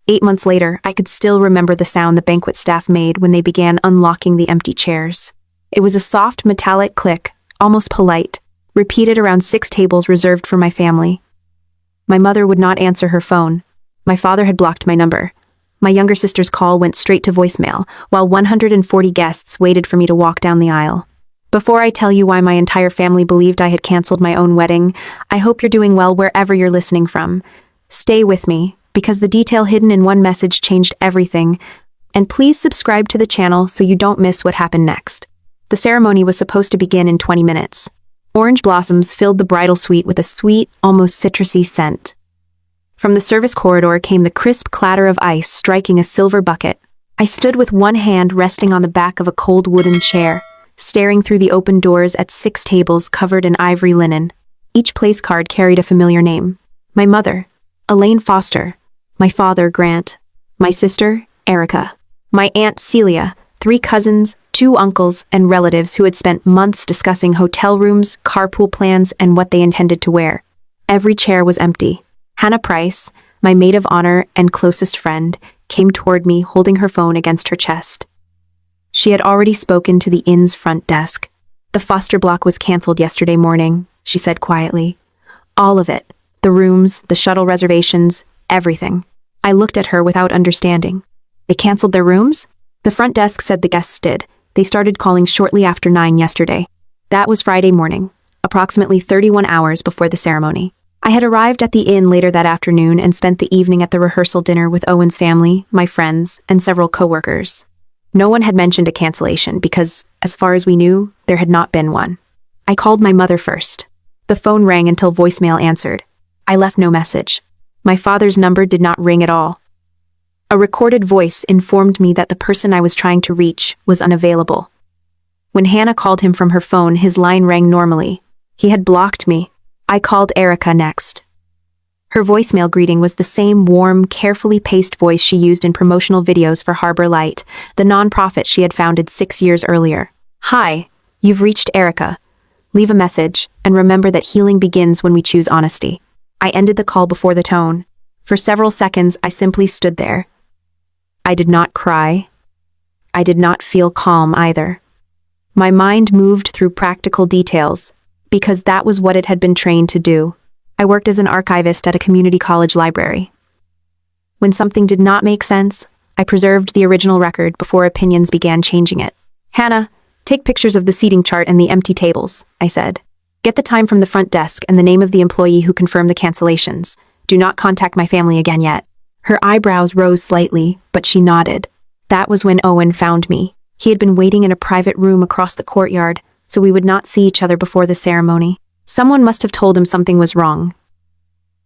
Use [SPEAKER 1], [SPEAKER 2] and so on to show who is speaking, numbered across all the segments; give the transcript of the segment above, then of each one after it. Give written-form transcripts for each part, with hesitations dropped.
[SPEAKER 1] 8 months later, I could still remember the sound the banquet staff made when they began unlocking the empty chairs. It was a soft, metallic click, almost polite, repeated around 6 tables reserved for my family. My mother would not answer her phone. My father had blocked my number. My younger sister's call went straight to voicemail, while 140 guests waited for me to walk down the aisle. Before I tell you why my entire family believed I had canceled my own wedding, I hope you're doing well wherever you're listening from. Stay with me, because the detail hidden in one message changed everything, and please subscribe to the channel so you don't miss what happened next. The ceremony was supposed to begin in 20 minutes. Orange blossoms filled the bridal suite with a sweet, almost citrusy scent. From the service corridor came the crisp clatter of ice striking a silver bucket. I stood with one hand resting on the back of a cold wooden chair, staring through the open doors at 6 tables covered in ivory linen. Each place card carried a familiar name. My mother, Elaine Foster. My father, Grant. My sister, Erica. My aunt, Celia. 3 cousins, 2 uncles, and relatives who had spent months discussing hotel rooms, carpool plans, and what they intended to wear. Every chair was empty. Hannah Price, my maid of honor and closest friend, came toward me holding her phone against her chest. She had already spoken to the inn's front desk. The Foster block was canceled yesterday morning, she said quietly. All of it. The rooms, the shuttle reservations, everything. I looked at her without understanding. They canceled their rooms? The front desk said the guests did. They started calling shortly after 9 yesterday. That was Friday morning, approximately 31 hours before the ceremony. I had arrived at the inn later that afternoon and spent the evening at the rehearsal dinner with Owen's family, my friends, and several coworkers. No one had mentioned a cancellation because, as far as we knew, there had not been one. I called my mother first. The phone rang until voicemail answered. I left no message. My father's number did not ring at all. A recorded voice informed me that the person I was trying to reach was unavailable. When Hannah called him from her phone, his line rang normally. He had blocked me. I called Erica next. Her voicemail greeting was the same warm, carefully paced voice she used in promotional videos for Harbor Light, the nonprofit she had founded 6 years earlier. Hi, you've reached Erica. Leave a message, and remember that healing begins when we choose honesty. I ended the call before the tone. For several seconds, I simply stood there. I did not cry. I did not feel calm either. My mind moved through practical details, because that was what it had been trained to do. I worked as an archivist at a community college library. When something did not make sense, I preserved the original record before opinions began changing it. Hannah, take pictures of the seating chart and the empty tables, I said. Get the time from the front desk and the name of the employee who confirmed the cancellations. Do not contact my family again yet. Her eyebrows rose slightly, but she nodded. That was when Owen found me. He had been waiting in a private room across the courtyard, so we would not see each other before the ceremony. Someone must have told him something was wrong,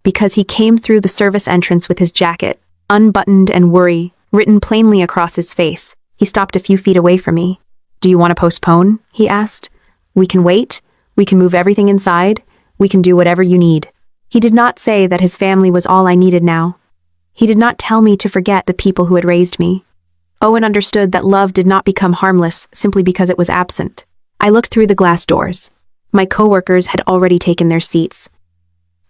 [SPEAKER 1] because he came through the service entrance with his jacket, unbuttoned and worry, written plainly across his face. He stopped a few feet away from me. Do you want to postpone? He asked. We can wait. We can move everything inside. We can do whatever you need. He did not say that his family was all I needed now. He did not tell me to forget the people who had raised me. Owen understood that love did not become harmless simply because it was absent. I looked through the glass doors. My coworkers had already taken their seats.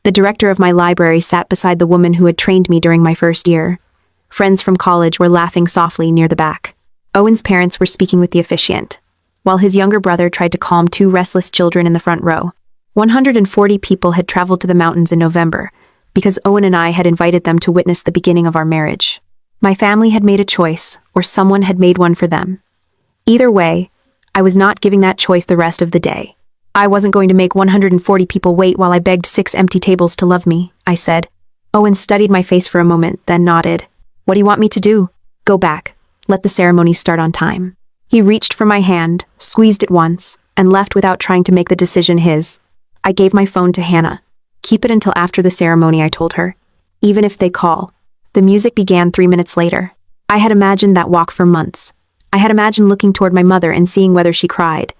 [SPEAKER 1] The director of my library sat beside the woman who had trained me during my first year. Friends from college were laughing softly near the back. Owen's parents were speaking with the officiant, while his younger brother tried to calm 2 restless children in the front row. 140 people had traveled to the mountains in November, because Owen and I had invited them to witness the beginning of our marriage. My family had made a choice, or someone had made one for them. Either way, I was not giving that choice the rest of the day. I wasn't going to make 140 people wait while I begged 6 empty tables to love me, I said. Owen studied my face for a moment, then nodded. What do you want me to do? Go back. Let the ceremony start on time. He reached for my hand, squeezed it once, and left without trying to make the decision his. I gave my phone to Hannah. Keep it until after the ceremony, I told her. Even if they call. The music began 3 minutes later. I had imagined that walk for months. I had imagined looking toward my mother and seeing whether she cried.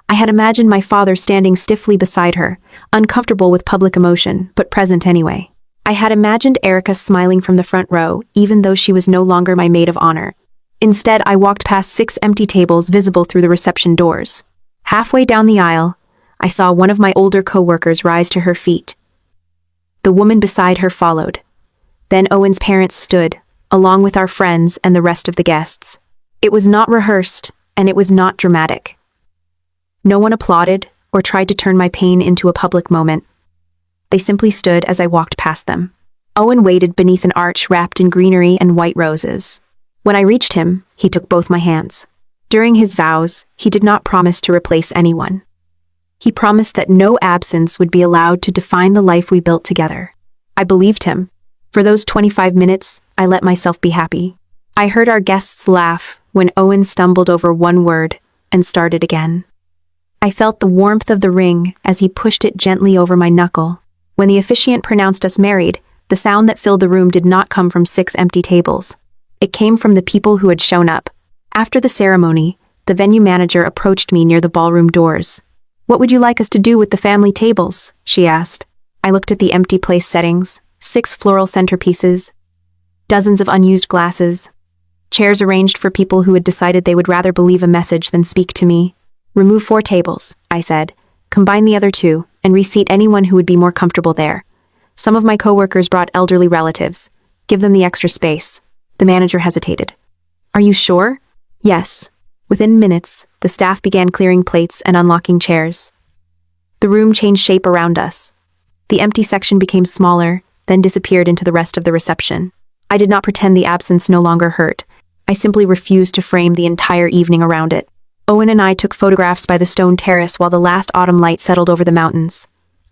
[SPEAKER 1] I had imagined my father standing stiffly beside her, uncomfortable with public emotion, but present anyway. I had imagined Erica smiling from the front row, even though she was no longer my maid of honor. Instead, I walked past 6 empty tables visible through the reception doors. Halfway down the aisle, I saw one of my older coworkers rise to her feet. The woman beside her followed. Then Owen's parents stood, along with our friends and the rest of the guests. It was not rehearsed, and it was not dramatic. No one applauded or tried to turn my pain into a public moment. They simply stood as I walked past them. Owen waited beneath an arch wrapped in greenery and white roses. When I reached him, he took both my hands. During his vows, he did not promise to replace anyone. He promised that no absence would be allowed to define the life we built together. I believed him. For those 25 minutes, I let myself be happy. I heard our guests laugh when Owen stumbled over one word and started again. I felt the warmth of the ring as he pushed it gently over my knuckle. When the officiant pronounced us married, the sound that filled the room did not come from 6 empty tables. It came from the people who had shown up. After the ceremony, the venue manager approached me near the ballroom doors. "What would you like us to do with the family tables?" she asked. I looked at the empty place settings, 6 floral centerpieces, dozens of unused glasses, chairs arranged for people who had decided they would rather believe a message than speak to me. "Remove 4 tables," I said. "Combine the other 2, and reseat anyone who would be more comfortable there. Some of my coworkers brought elderly relatives. Give them the extra space." The manager hesitated. "Are you sure?" "Yes." Within minutes, the staff began clearing plates and unlocking chairs. The room changed shape around us. The empty section became smaller, then disappeared into the rest of the reception. I did not pretend the absence no longer hurt. I simply refused to frame the entire evening around it. Owen and I took photographs by the stone terrace while the last autumn light settled over the mountains.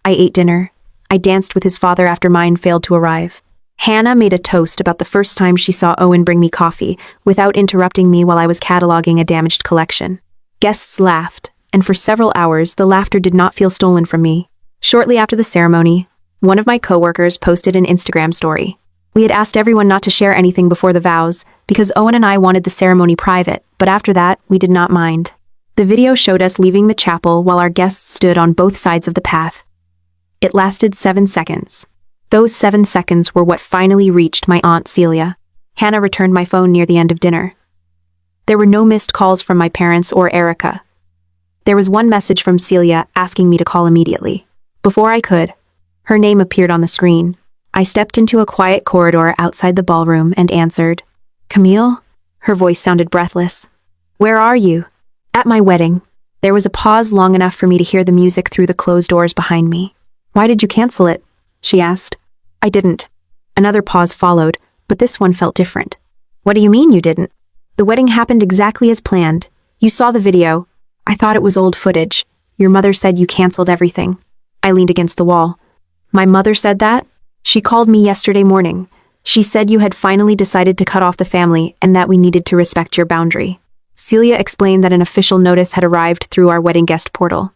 [SPEAKER 1] I ate dinner. I danced with his father after mine failed to arrive. Hannah made a toast about the first time she saw Owen bring me coffee, without interrupting me while I was cataloging a damaged collection. Guests laughed, and for several hours the laughter did not feel stolen from me. Shortly after the ceremony, one of my coworkers posted an Instagram story. We had asked everyone not to share anything before the vows, because Owen and I wanted the ceremony private, but after that, we did not mind. The video showed us leaving the chapel while our guests stood on both sides of the path. It lasted 7 seconds. Those 7 seconds were what finally reached my Aunt Celia. Hannah returned my phone near the end of dinner. There were no missed calls from my parents or Erica. There was one message from Celia asking me to call immediately. Before I could, her name appeared on the screen. I stepped into a quiet corridor outside the ballroom and answered. "Camille?" Her voice sounded breathless. "Where are you?" "At my wedding." There was a pause long enough for me to hear the music through the closed doors behind me. "Why did you cancel it?" she asked. "I didn't." Another pause followed, but this one felt different. "What do you mean you didn't?" "The wedding happened exactly as planned. You saw the video. I thought it was old footage. Your mother said you canceled everything." I leaned against the wall. "My mother said that?" "She called me yesterday morning. She said you had finally decided to cut off the family and that we needed to respect your boundary." Celia explained that an official notice had arrived through our wedding guest portal.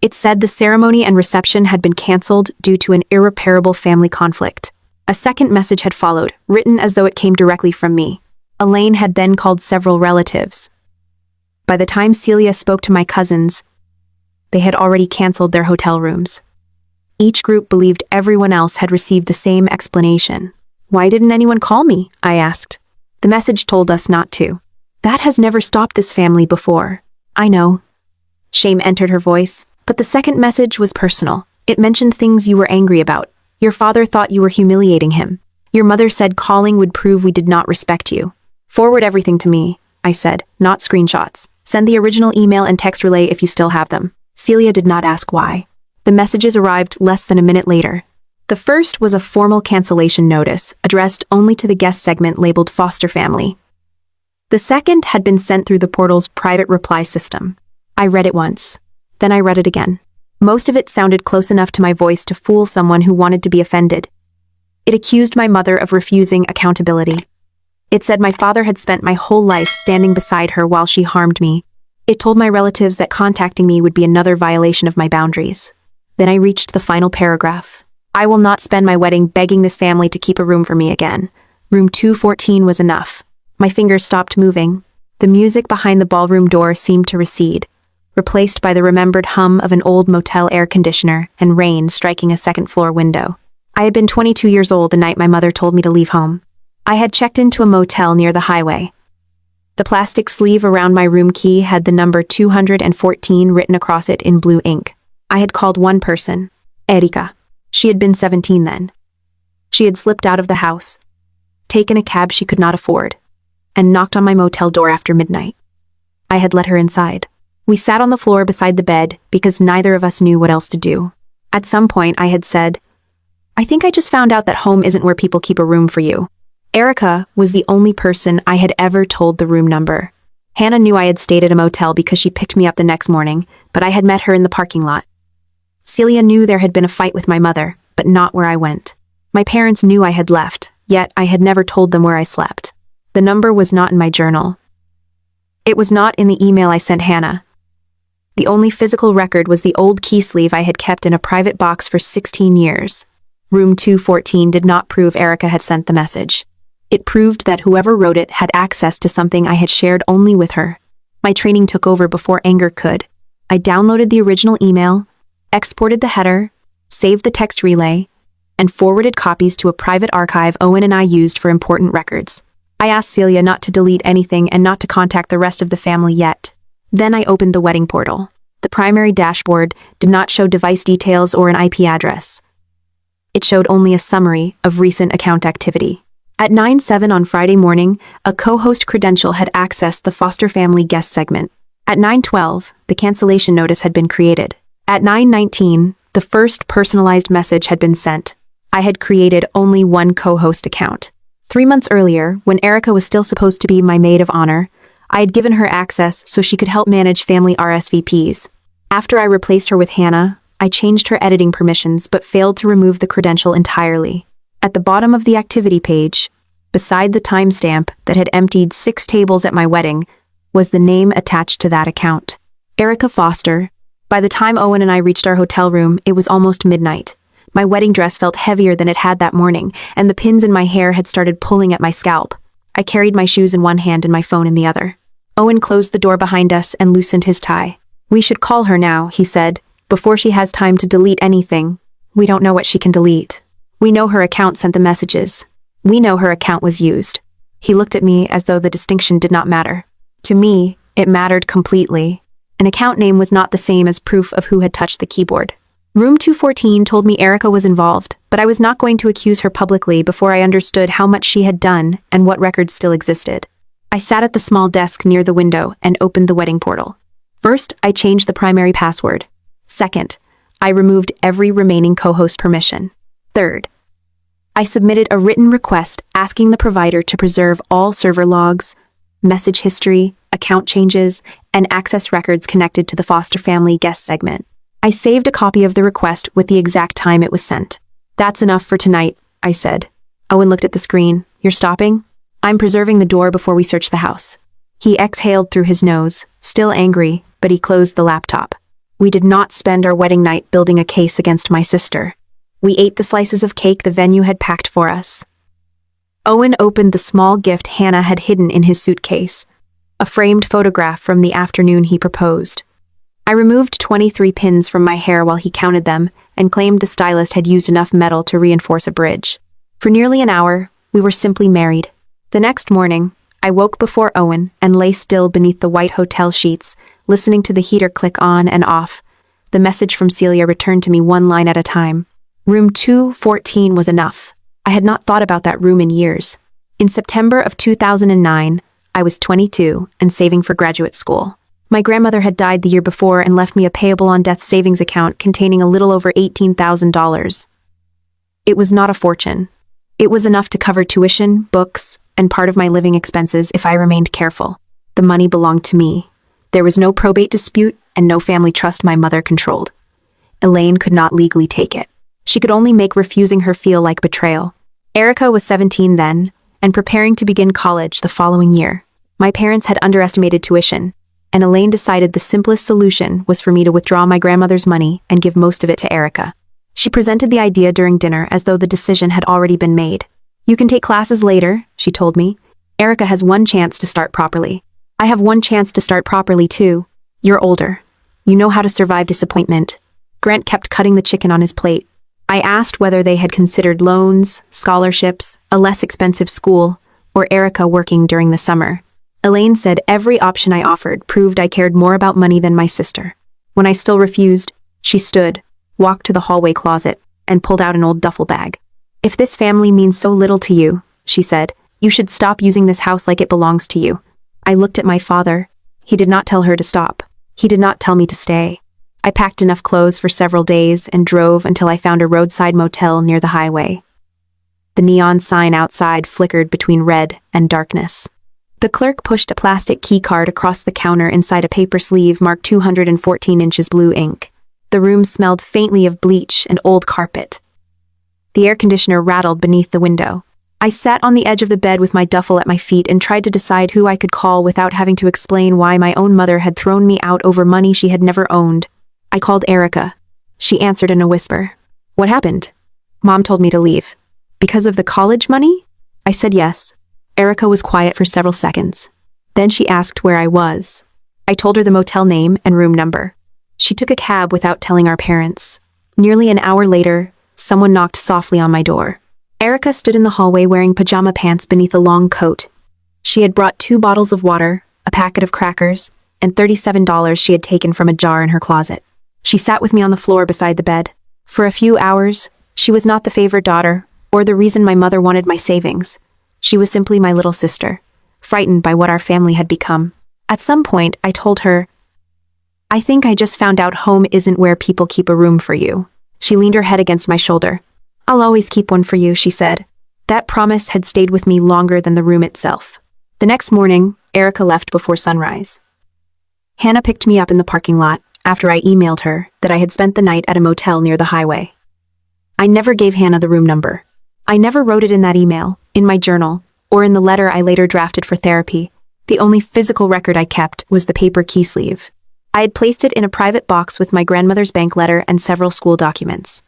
[SPEAKER 1] It said the ceremony and reception had been canceled due to an irreparable family conflict. A second message had followed, written as though it came directly from me. Elaine had then called several relatives. By the time Celia spoke to my cousins, they had already canceled their hotel rooms. Each group believed everyone else had received the same explanation. "Why didn't anyone call me?" I asked. "The message told us not to." "That has never stopped this family before." "I know." Shame entered her voice, but the second message was personal. It mentioned things you were angry about. Your father thought you were humiliating him. Your mother said calling would prove we did not respect you. "Forward everything to me," I said, "not screenshots. Send the original email and text relay if you still have them." Celia did not ask why. The messages arrived less than a minute later. The first was a formal cancellation notice, addressed only to the guest segment labeled Foster Family. The second had been sent through the portal's private reply system. I read it once. Then I read it again. Most of it sounded close enough to my voice to fool someone who wanted to be offended. It accused my mother of refusing accountability. It said my father had spent my whole life standing beside her while she harmed me. It told my relatives that contacting me would be another violation of my boundaries. Then I reached the final paragraph. "I will not spend my wedding begging this family to keep a room for me again. Room 214 was enough." My fingers stopped moving. The music behind the ballroom door seemed to recede, replaced by the remembered hum of an old motel air conditioner and rain striking a second-floor window. I had been 22 years old the night my mother told me to leave home. I had checked into a motel near the highway. The plastic sleeve around my room key had the number 214 written across it in blue ink. I had called one person, Erika. She had been 17 then. She had slipped out of the house, taken a cab she could not afford, and knocked on my motel door after midnight. I had let her inside. We sat on the floor beside the bed because neither of us knew what else to do. At some point, I had said, "I think I just found out that home isn't where people keep a room for you." Erica was the only person I had ever told the room number. Hannah knew I had stayed at a motel because she picked me up the next morning, but I had met her in the parking lot. Celia knew there had been a fight with my mother, but not where I went. My parents knew I had left, yet I had never told them where I slept. The number was not in my journal. It was not in the email I sent Hannah. The only physical record was the old key sleeve I had kept in a private box for 16 years. Room 214 did not prove Erica had sent the message. It proved that whoever wrote it had access to something I had shared only with her. My training took over before anger could. I downloaded the original email, exported the header, saved the text relay, and forwarded copies to a private archive Owen and I used for important records. I asked Celia not to delete anything and not to contact the rest of the family yet. Then I opened the wedding portal. The primary dashboard did not show device details or an IP address. It showed only a summary of recent account activity. At 9:07 on Friday morning, a co-host credential had accessed the Foster Family guest segment. At 9:12, the cancellation notice had been created. At 9:19, the first personalized message had been sent. I had created only one co-host account. 3 months earlier, when Erica was still supposed to be my maid of honor, I had given her access so she could help manage family RSVPs. After I replaced her with Hannah, I changed her editing permissions but failed to remove the credential entirely. At the bottom of the activity page, beside the timestamp that had emptied 6 tables at my wedding, was the name attached to that account. Erica Foster. By the time Owen and I reached our hotel room, it was almost midnight. My wedding dress felt heavier than it had that morning, and the pins in my hair had started pulling at my scalp. I carried my shoes in one hand and my phone in the other. Owen closed the door behind us and loosened his tie. "We should call her now," he said, "before she has time to delete anything. We don't know what she can delete. We know her account sent the messages. We know her account was used." He looked at me as though the distinction did not matter. To me, it mattered completely. An account name was not the same as proof of who had touched the keyboard. Room 214 told me Erica was involved, but I was not going to accuse her publicly before I understood how much she had done and what records still existed. I sat at the small desk near the window and opened the wedding portal. First, I changed the primary password. Second, I removed every remaining co-host permission. Third, I submitted a written request asking the provider to preserve all server logs, message history, account changes, and access records connected to the Foster Family guest segment. I saved a copy of the request with the exact time it was sent. "That's enough for tonight," I said. Owen looked at the screen. "You're stopping?" "I'm preserving the door before we search the house." He exhaled through his nose, still angry, but he closed the laptop. We did not spend our wedding night building a case against my sister. We ate the slices of cake the venue had packed for us. Owen opened the small gift Hannah had hidden in his suitcase, a framed photograph from the afternoon he proposed. I removed 23 pins from my hair while he counted them and claimed the stylist had used enough metal to reinforce a bridge. For nearly an hour, we were simply married. The next morning, I woke before Owen and lay still beneath the white hotel sheets, listening to the heater click on and off. The message from Celia returned to me one line at a time. Room 214 was enough. I had not thought about that room in years. In September of 2009, I was 22 and saving for graduate school. My grandmother had died the year before and left me a payable on death savings account containing a little over $18,000. It was not a fortune. It was enough to cover tuition, books, and part of my living expenses if I remained careful. The money belonged to me. There was no probate dispute and no family trust my mother controlled. Elaine could not legally take it. She could only make refusing her feel like betrayal. Erica was 17 then, and preparing to begin college the following year. My parents had underestimated tuition, and Elaine decided the simplest solution was for me to withdraw my grandmother's money and give most of it to Erica. She presented the idea during dinner as though the decision had already been made. "You can take classes later," she told me. "Erica has one chance to start properly. I have one chance to start properly too. You're older. You know how to survive disappointment." Grant kept cutting the chicken on his plate. I asked whether they had considered loans, scholarships, a less expensive school, or Erica working during the summer. Elaine said every option I offered proved I cared more about money than my sister. When I still refused, she stood, walked to the hallway closet, and pulled out an old duffel bag. "If this family means so little to you," she said, You should stop using this house like it belongs to you. I looked at my father. He did not tell her to stop. He did not tell me to stay. I packed enough clothes for several days and drove until I found a roadside motel near the highway. The neon sign outside flickered between red and darkness. The clerk pushed a plastic key card across the counter inside a paper sleeve marked 214 inches blue ink. The room smelled faintly of bleach and old carpet. The air conditioner rattled beneath the window. I sat on the edge of the bed with my duffel at my feet and tried to decide who I could call without having to explain why my own mother had thrown me out over money she had never owned. I called Erica. She answered in a whisper. What happened? Mom told me to leave. Because of the college money? I said yes. Erica was quiet for several seconds. Then she asked where I was. I told her the motel name and room number. She took a cab without telling our parents. Nearly an hour later, someone knocked softly on my door. Erica stood in the hallway wearing pajama pants beneath a long coat. She had brought 2 bottles of water, a packet of crackers, and $37 she had taken from a jar in her closet. She sat with me on the floor beside the bed. For a few hours, she was not the favored daughter, or the reason my mother wanted my savings. She was simply my little sister, frightened by what our family had become. At some point, I told her, I think I just found out home isn't where people keep a room for you. She leaned her head against my shoulder. I'll always keep one for you, she said. That promise had stayed with me longer than the room itself. The next morning, Erica left before sunrise. Hannah picked me up in the parking lot after I emailed her that I had spent the night at a motel near the highway. I never gave Hannah the room number. I never wrote it in that email, in my journal, or in the letter I later drafted for therapy. The only physical record I kept was the paper key sleeve. I had placed it in a private box with my grandmother's bank letter and several school documents.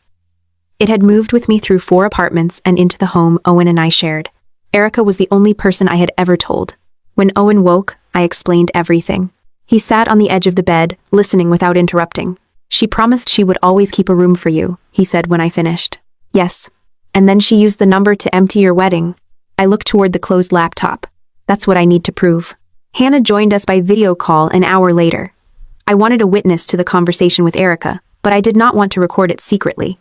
[SPEAKER 1] It had moved with me through 4 apartments and into the home Owen and I shared. Erica was the only person I had ever told. When Owen woke, I explained everything. He sat on the edge of the bed, listening without interrupting. She promised she would always keep a room for you, he said when I finished. Yes. And then she used the number to empty your wedding. I looked toward the closed laptop. That's what I need to prove. Hannah joined us by video call an hour later. I wanted a witness to the conversation with Erica, but I did not want to record it secretly.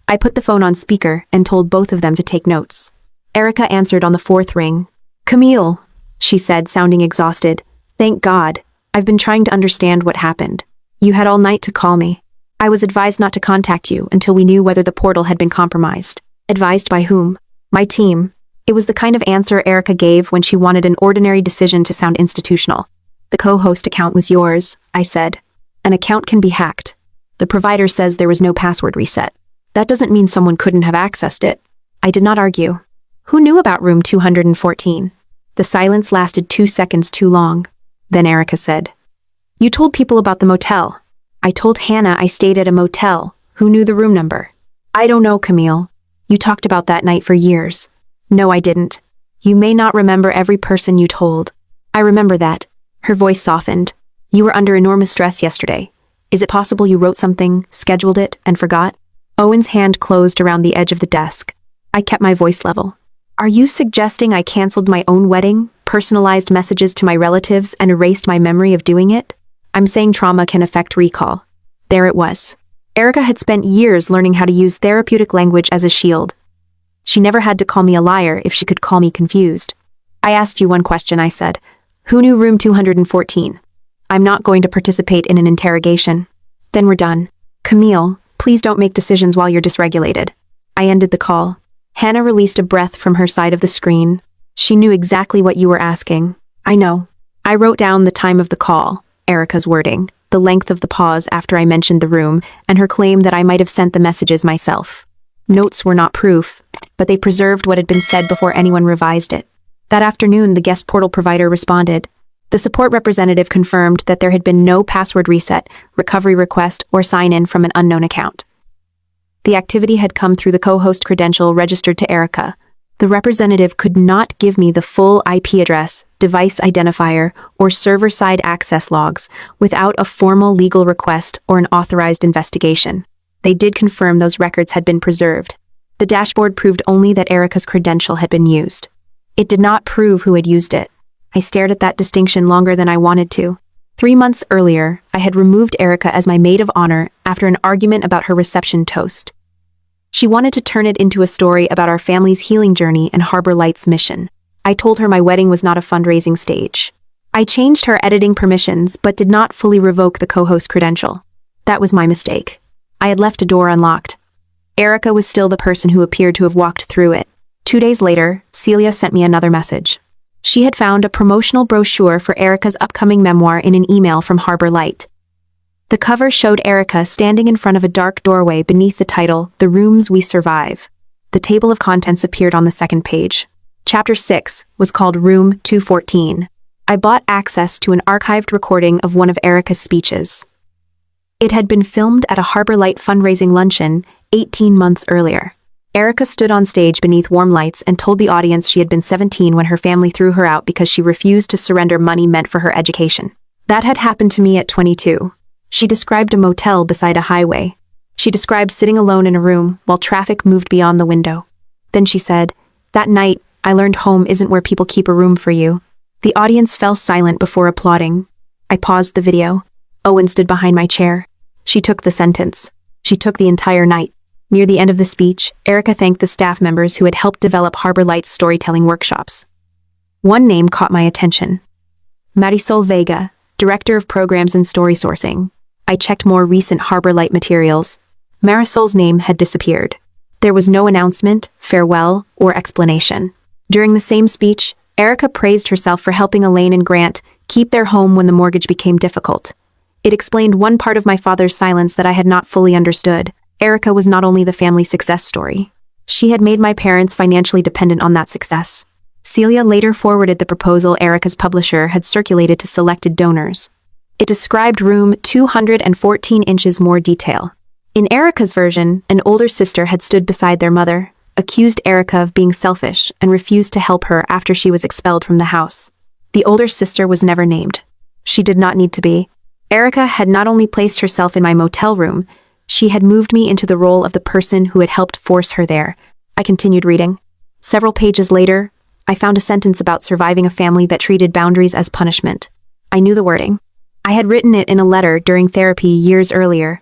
[SPEAKER 1] I put the phone on speaker and told both of them to take notes. Erica answered on the 4th ring. Camille, she said, sounding exhausted. Thank God. I've been trying to understand what happened. You had all night to call me. I was advised not to contact you until we knew whether the portal had been compromised. Advised by whom? My team. It was the kind of answer Erica gave when she wanted an ordinary decision to sound institutional. The co-host account was yours, I said. An account can be hacked. The provider says there was no password reset. That doesn't mean someone couldn't have accessed it. I did not argue. Who knew about room 214? The silence lasted 2 seconds too long. Then Erica said, You told people about the motel. I told Hannah I stayed at a motel. Who knew the room number? I don't know, Camille. You talked about that night for years. No, I didn't. You may not remember every person you told. I remember that. Her voice softened. You were under enormous stress yesterday. Is it possible you wrote something, scheduled it, and forgot? Owen's hand closed around the edge of the desk. I kept my voice level. Are you suggesting I canceled my own wedding, personalized messages to my relatives, and erased my memory of doing it? I'm saying trauma can affect recall. There it was. Erica had spent years learning how to use therapeutic language as a shield. She never had to call me a liar if she could call me confused. I asked you one question, I said. Who knew room 214? I'm not going to participate in an interrogation. Then we're done. Camille, please don't make decisions while you're dysregulated. I ended the call. Hannah released a breath from her side of the screen. She knew exactly what you were asking. I know. I wrote down the time of the call, Erica's wording, the length of the pause after I mentioned the room, and her claim that I might have sent the messages myself. Notes were not proof, but they preserved what had been said before anyone revised it. That afternoon, the guest portal provider responded. The support representative confirmed that there had been no password reset, recovery request, or sign-in from an unknown account. The activity had come through the co-host credential registered to Erica. The representative could not give me the full IP address, device identifier, or server-side access logs without a formal legal request or an authorized investigation. They did confirm those records had been preserved. The dashboard proved only that Erica's credential had been used. It did not prove who had used it. I stared at that distinction longer than I wanted to. 3 months earlier, I had removed Erica as my maid of honor after an argument about her reception toast. She wanted to turn it into a story about our family's healing journey and Harbor Light's mission. I told her my wedding was not a fundraising stage. I changed her editing permissions but did not fully revoke the co-host credential. That was my mistake. I had left a door unlocked. Erica was still the person who appeared to have walked through it. 2 days later, Celia sent me another message. She had found a promotional brochure for Erica's upcoming memoir in an email from Harbor Light. The cover showed Erica standing in front of a dark doorway beneath the title, The Rooms We Survive. The table of contents appeared on the second page. Chapter 6 was called Room 214. I bought access to an archived recording of one of Erica's speeches. It had been filmed at a Harbor Light fundraising luncheon 18 months earlier. Erica stood on stage beneath warm lights and told the audience she had been 17 when her family threw her out because she refused to surrender money meant for her education. That had happened to me at 22. She described a motel beside a highway. She described sitting alone in a room while traffic moved beyond the window. Then she said, "That night, I learned home isn't where people keep a room for you." The audience fell silent before applauding. I paused the video. Owen stood behind my chair. She took the sentence. She took the entire night. Near the end of the speech, Erica thanked the staff members who had helped develop Harbor Light's storytelling workshops. One name caught my attention. Marisol Vega, Director of Programs and Story Sourcing. I checked more recent Harbor Light materials. Marisol's name had disappeared. There was no announcement, farewell, or explanation. During the same speech, Erica praised herself for helping Elaine and Grant keep their home when the mortgage became difficult. It explained one part of my father's silence that I had not fully understood. Erica was not only the family success story. She had made my parents financially dependent on that success. Celia later forwarded the proposal Erica's publisher had circulated to selected donors. It described room 214 inches more detail. In Erica's version, an older sister had stood beside their mother, accused Erica of being selfish, and refused to help her after she was expelled from the house. The older sister was never named. She did not need to be. Erica had not only placed herself in my motel room, she had moved me into the role of the person who had helped force her there. I continued reading. Several pages later, I found a sentence about surviving a family that treated boundaries as punishment. I knew the wording. I had written it in a letter during therapy years earlier.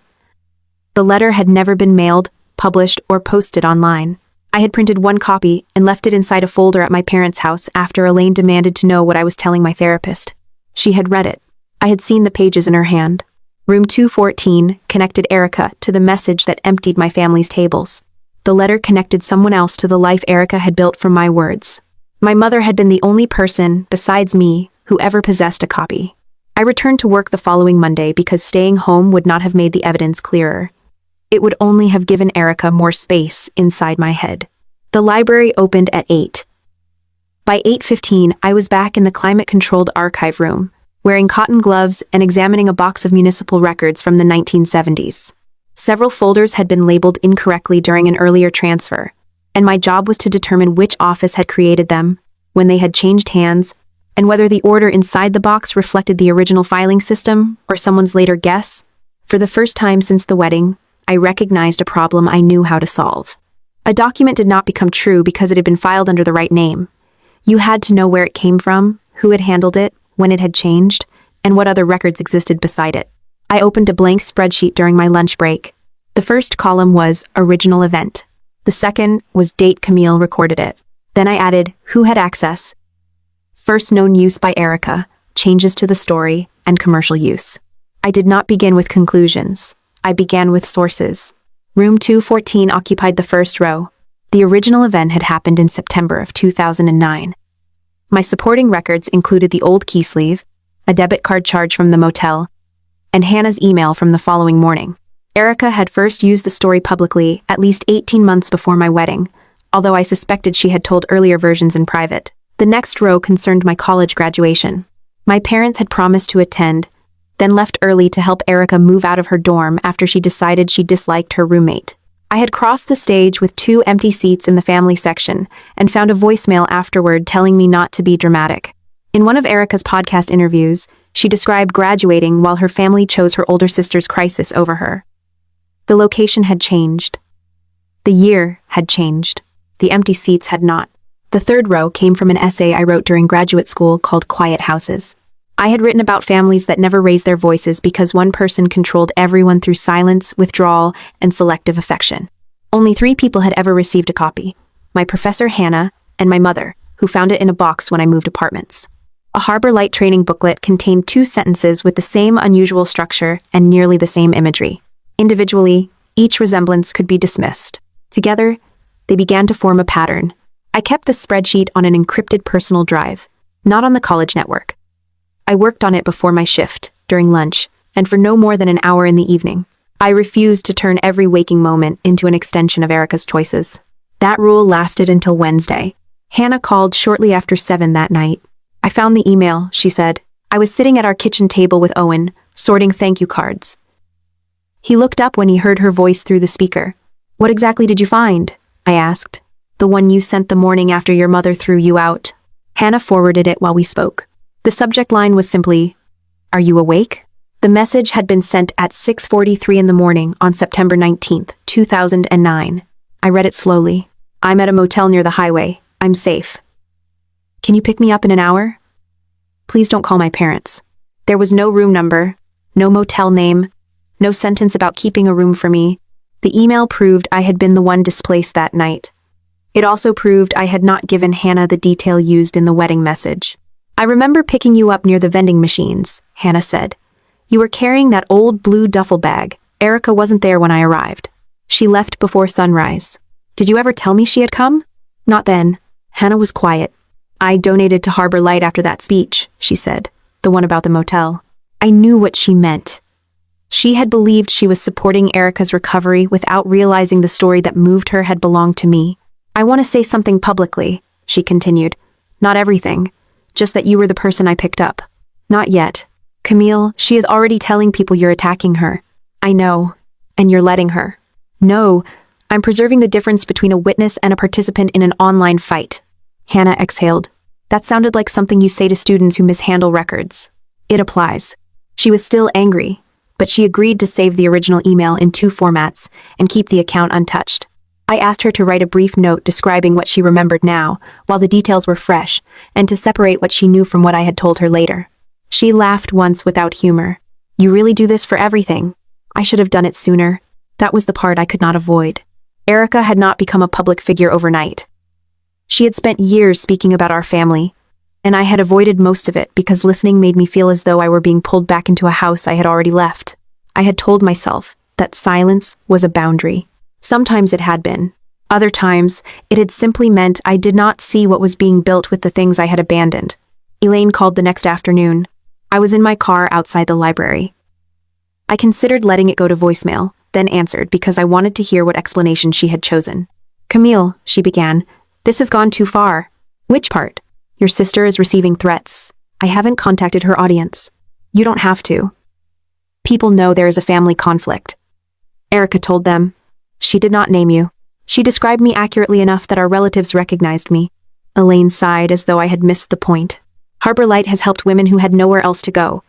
[SPEAKER 1] The letter had never been mailed, published, or posted online. I had printed one copy and left it inside a folder at my parents' house after Elaine demanded to know what I was telling my therapist. She had read it. I had seen the pages in her hand. Room 214 connected Erica to the message that emptied my family's tables. The letter connected someone else to the life Erica had built from my words. My mother had been the only person, besides me, who ever possessed a copy. I returned to work the following Monday because staying home would not have made the evidence clearer. It would only have given Erica more space inside my head. The library opened at 8. By 8:15, I was back in the climate-controlled archive room, wearing cotton gloves and examining a box of municipal records from the 1970s. Several folders had been labeled incorrectly during an earlier transfer, and my job was to determine which office had created them, when they had changed hands, and whether the order inside the box reflected the original filing system or someone's later guess. For the first time since the wedding, I recognized a problem I knew how to solve. A document did not become true because it had been filed under the right name. You had to know where it came from, who had handled it, when it had changed, and what other records existed beside it. I opened a blank spreadsheet during my lunch break. The first column was Original Event. The second was Date Camille recorded it. Then I added Who had access, First known use by Erica, Changes to the story, and Commercial use. I did not begin with conclusions. I began with sources. Room 214 occupied the first row. The original event had happened in September of 2009. My supporting records included the old key sleeve, a debit card charge from the motel, and Hannah's email from the following morning. Erica had first used the story publicly at least 18 months before my wedding, although I suspected she had told earlier versions in private. The next row concerned my college graduation. My parents had promised to attend, then left early to help Erica move out of her dorm after she decided she disliked her roommate. I had crossed the stage with 2 empty seats in the family section and found a voicemail afterward telling me not to be dramatic. In one of Erica's podcast interviews, she described graduating while her family chose her older sister's crisis over her. The location had changed. The year had changed. The empty seats had not. The third row came from an essay I wrote during graduate school called Quiet Houses. I had written about families that never raised their voices because one person controlled everyone through silence, withdrawal, and selective affection. Only 3 people had ever received a copy: my professor Hannah and my mother, who found it in a box when I moved apartments. A Harbor Light training booklet contained 2 sentences with the same unusual structure and nearly the same imagery. Individually, each resemblance could be dismissed. Together, they began to form a pattern. I kept the spreadsheet on an encrypted personal drive, not on the college network. I worked on it before my shift, during lunch, and for no more than an hour in the evening. I refused to turn every waking moment into an extension of Erica's choices. That rule lasted until Wednesday. Hannah called shortly after 7 that night. "I found the email," she said. "I was sitting at our kitchen table with Owen, sorting thank you cards." He looked up when he heard her voice through the speaker. "What exactly did you find?" I asked. "The one you sent the morning after your mother threw you out." Hannah forwarded it while we spoke. The subject line was simply, "Are you awake?" The message had been sent at 6:43 in the morning on September 19th, 2009. I read it slowly. "I'm at a motel near the highway. I'm safe. Can you pick me up in an hour? Please don't call my parents." There was no room number, no motel name, no sentence about keeping a room for me. The email proved I had been the one displaced that night. It also proved I had not given Hannah the detail used in the wedding message. "I remember picking you up near the vending machines," Hannah said. "You were carrying that old blue duffel bag. Erica wasn't there when I arrived. She left before sunrise. Did you ever tell me she had come?" "Not then." Hannah was quiet. "I donated to Harbor Light after that speech," she said, the one about the motel. I knew what she meant. She had believed she was supporting Erica's recovery without realizing the story that moved her had belonged to me. "I want to say something publicly," she continued. "Not everything, just that you were the person I picked up." "Not yet. Camille, she is already telling people you're attacking her." "I know, and you're letting her." "No, I'm preserving the difference between a witness and a participant in an online fight." Hannah exhaled. "That sounded like something you say to students who mishandle records." "It applies." She was still angry, but she agreed to save the original email in 2 formats and keep the account untouched. I asked her to write a brief note describing what she remembered now, while the details were fresh, and to separate what she knew from what I had told her later. She laughed once without humor. "You really do this for everything?" I should have done it sooner. That was the part I could not avoid. Erica had not become a public figure overnight. She had spent years speaking about our family, and I had avoided most of it because listening made me feel as though I were being pulled back into a house I had already left. I had told myself that silence was a boundary. Sometimes it had been. Other times, it had simply meant I did not see what was being built with the things I had abandoned. Elaine called the next afternoon. I was in my car outside the library. I considered letting it go to voicemail, then answered because I wanted to hear what explanation she had chosen. "Camille," she began, "this has gone too far." "Which part?" "Your sister is receiving threats. I haven't contacted her audience." "You don't have to. People know there is a family conflict." Erica told them. "She did not name you. She described me accurately enough that our relatives recognized me." Elaine sighed as though I had missed the point. "Harbor Light has helped women who had nowhere else to go.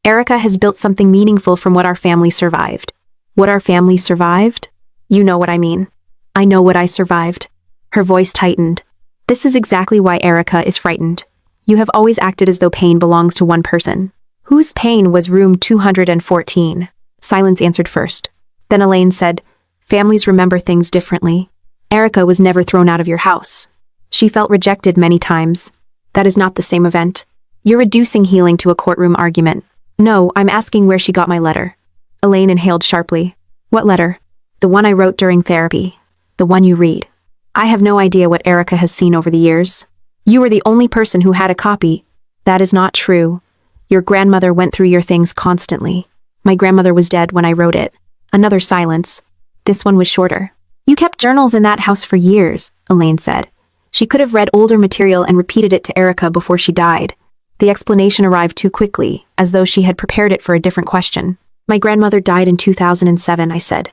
[SPEAKER 1] Erica has built something meaningful from what our family survived." "What our family survived?" "You know what I mean." "I know what I survived." Her voice tightened. "This is exactly why Erica is frightened. You have always acted as though pain belongs to one person." "Whose pain was room 214? Silence answered first. Then Elaine said, "Families remember things differently. Erica was never thrown out of your house. She felt rejected many times. That is not the same event. You're reducing healing to a courtroom argument." "No, I'm asking where she got my letter." Elaine inhaled sharply. "What letter?" "The one I wrote during therapy. The one you read." "I have no idea what Erica has seen over the years. You were the only person who had a copy." "That is not true. Your grandmother went through your things constantly." "My grandmother was dead when I wrote it." Another silence. This one was shorter. "You kept journals in that house for years," Elaine said. She could have read older material and repeated it to Erica before she died. The explanation arrived too quickly, as though she had prepared it for a different question. "My grandmother died in 2007, I said.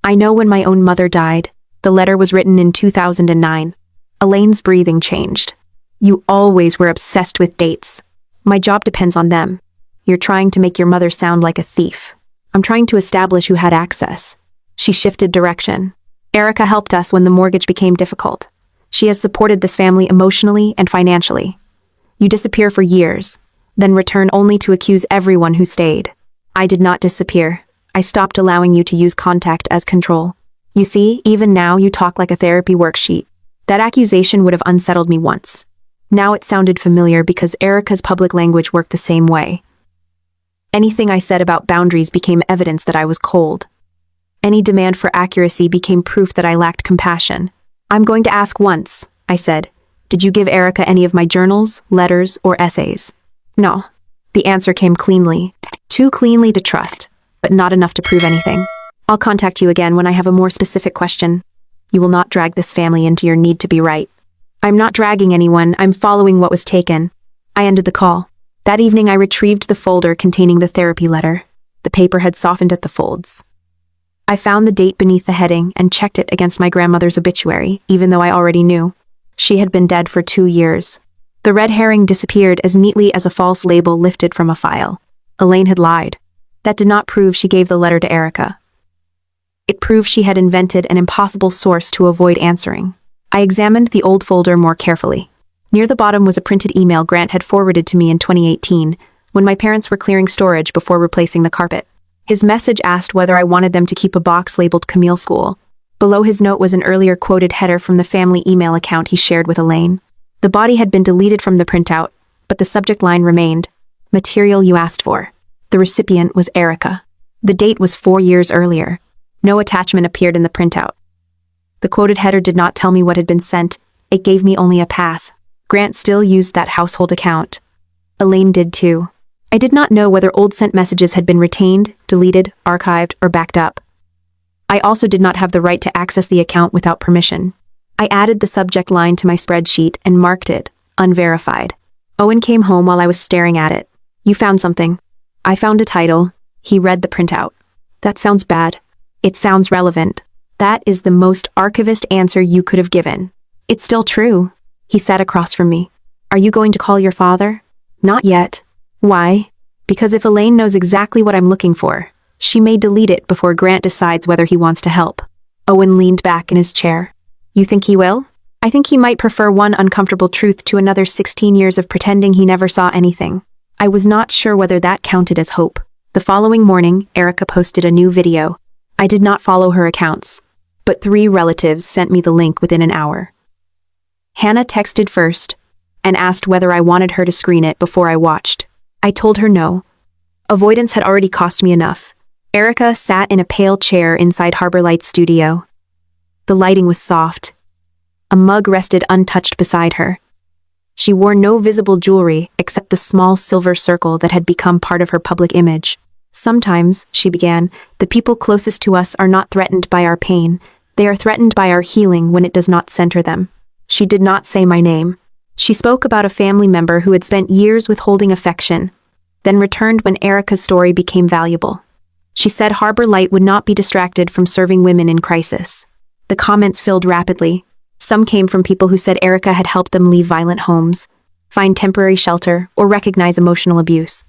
[SPEAKER 1] "I know when my own mother died. The letter was written in 2009. Elaine's breathing changed. "You always were obsessed with dates. My job depends on them. You're trying to make your mother sound like a thief. I'm trying to establish who had access." She shifted direction. "Erica helped us when the mortgage became difficult. She has supported this family emotionally and financially. You disappear for years, then return only to accuse everyone who stayed." "I did not disappear. I stopped allowing you to use contact as control. You see, even now you talk like a therapy worksheet. That accusation would have unsettled me once. Now it sounded familiar because Erica's public language worked the same way. Anything I said about boundaries became evidence that I was cold. Any demand for accuracy became proof that I lacked compassion. "I'm going to ask once," I said. "Did you give Erica any of my journals, letters, or essays?" "No." The answer came cleanly. Too cleanly to trust, but not enough to prove anything. "I'll contact you again when I have a more specific question. You will not drag this family into your need to be right." "I'm not dragging anyone, I'm following what was taken." I ended the call. That evening I retrieved the folder containing the therapy letter. The paper had softened at the folds. I found the date beneath the heading and checked it against my grandmother's obituary, even though I already knew. She had been dead for 2 years. The red herring disappeared as neatly as a false label lifted from a file. Elaine had lied. That did not prove she gave the letter to Erica. It proved she had invented an impossible source to avoid answering. I examined the old folder more carefully. Near the bottom was a printed email Grant had forwarded to me in 2018, when my parents were clearing storage before replacing the carpet. His message asked whether I wanted them to keep a box labeled Camille School. Below his note was an earlier quoted header from the family email account he shared with Elaine. The body had been deleted from the printout, but the subject line remained, "Material you asked for." The recipient was Erica. The date was 4 years earlier. No attachment appeared in the printout. The quoted header did not tell me what had been sent, it gave me only a path. Grant still used that household account. Elaine did too. I did not know whether old sent messages had been retained, deleted, archived, or backed up. I also did not have the right to access the account without permission. I added the subject line to my spreadsheet and marked it, unverified. Owen came home while I was staring at it. "You found something." I found a title. He read the printout. "That sounds bad." "It sounds relevant." "That is the most archivist answer you could have given." "It's still true." He sat across from me. "Are you going to call your father?" "Not yet." "Why?" "Because if Elaine knows exactly what I'm looking for, she may delete it before Grant decides whether he wants to help." Owen leaned back in his chair. "You think he will?" "I think he might prefer one uncomfortable truth to another 16 years of pretending he never saw anything." I was not sure whether that counted as hope. The following morning, Erica posted a new video. I did not follow her accounts, but 3 relatives sent me the link within an hour. Hannah texted first and asked whether I wanted her to screen it before I watched. I told her no. Avoidance had already cost me enough. Erica sat in a pale chair inside Harbor Light's studio. The lighting was soft. A mug rested untouched beside her. She wore no visible jewelry except the small silver circle that had become part of her public image. "Sometimes," she began, "the people closest to us are not threatened by our pain. They are threatened by our healing when it does not center them." She did not say my name. She spoke about a family member who had spent years withholding affection, then returned when Erica's story became valuable. She said Harbor Light would not be distracted from serving women in crisis. The comments filled rapidly. Some came from people who said Erica had helped them leave violent homes, find temporary shelter, or recognize emotional abuse.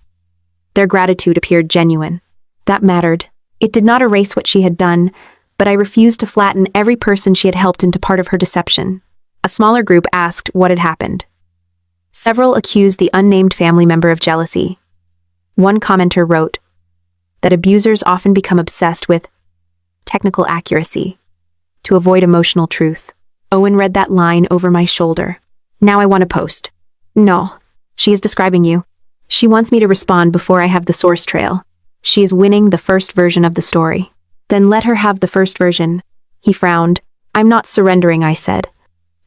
[SPEAKER 1] Their gratitude appeared genuine. That mattered. It did not erase what she had done, but I refused to flatten every person she had helped into part of her deception. A smaller group asked what had happened. Several accused the unnamed family member of jealousy. One commenter wrote that abusers often become obsessed with technical accuracy to avoid emotional truth. Owen read that line over my shoulder. "Now I want to post." "No. She is describing you. She wants me to respond before I have the source trail. She is winning the first version of the story." "Then let her have the first version." He frowned. "I'm not surrendering," I said.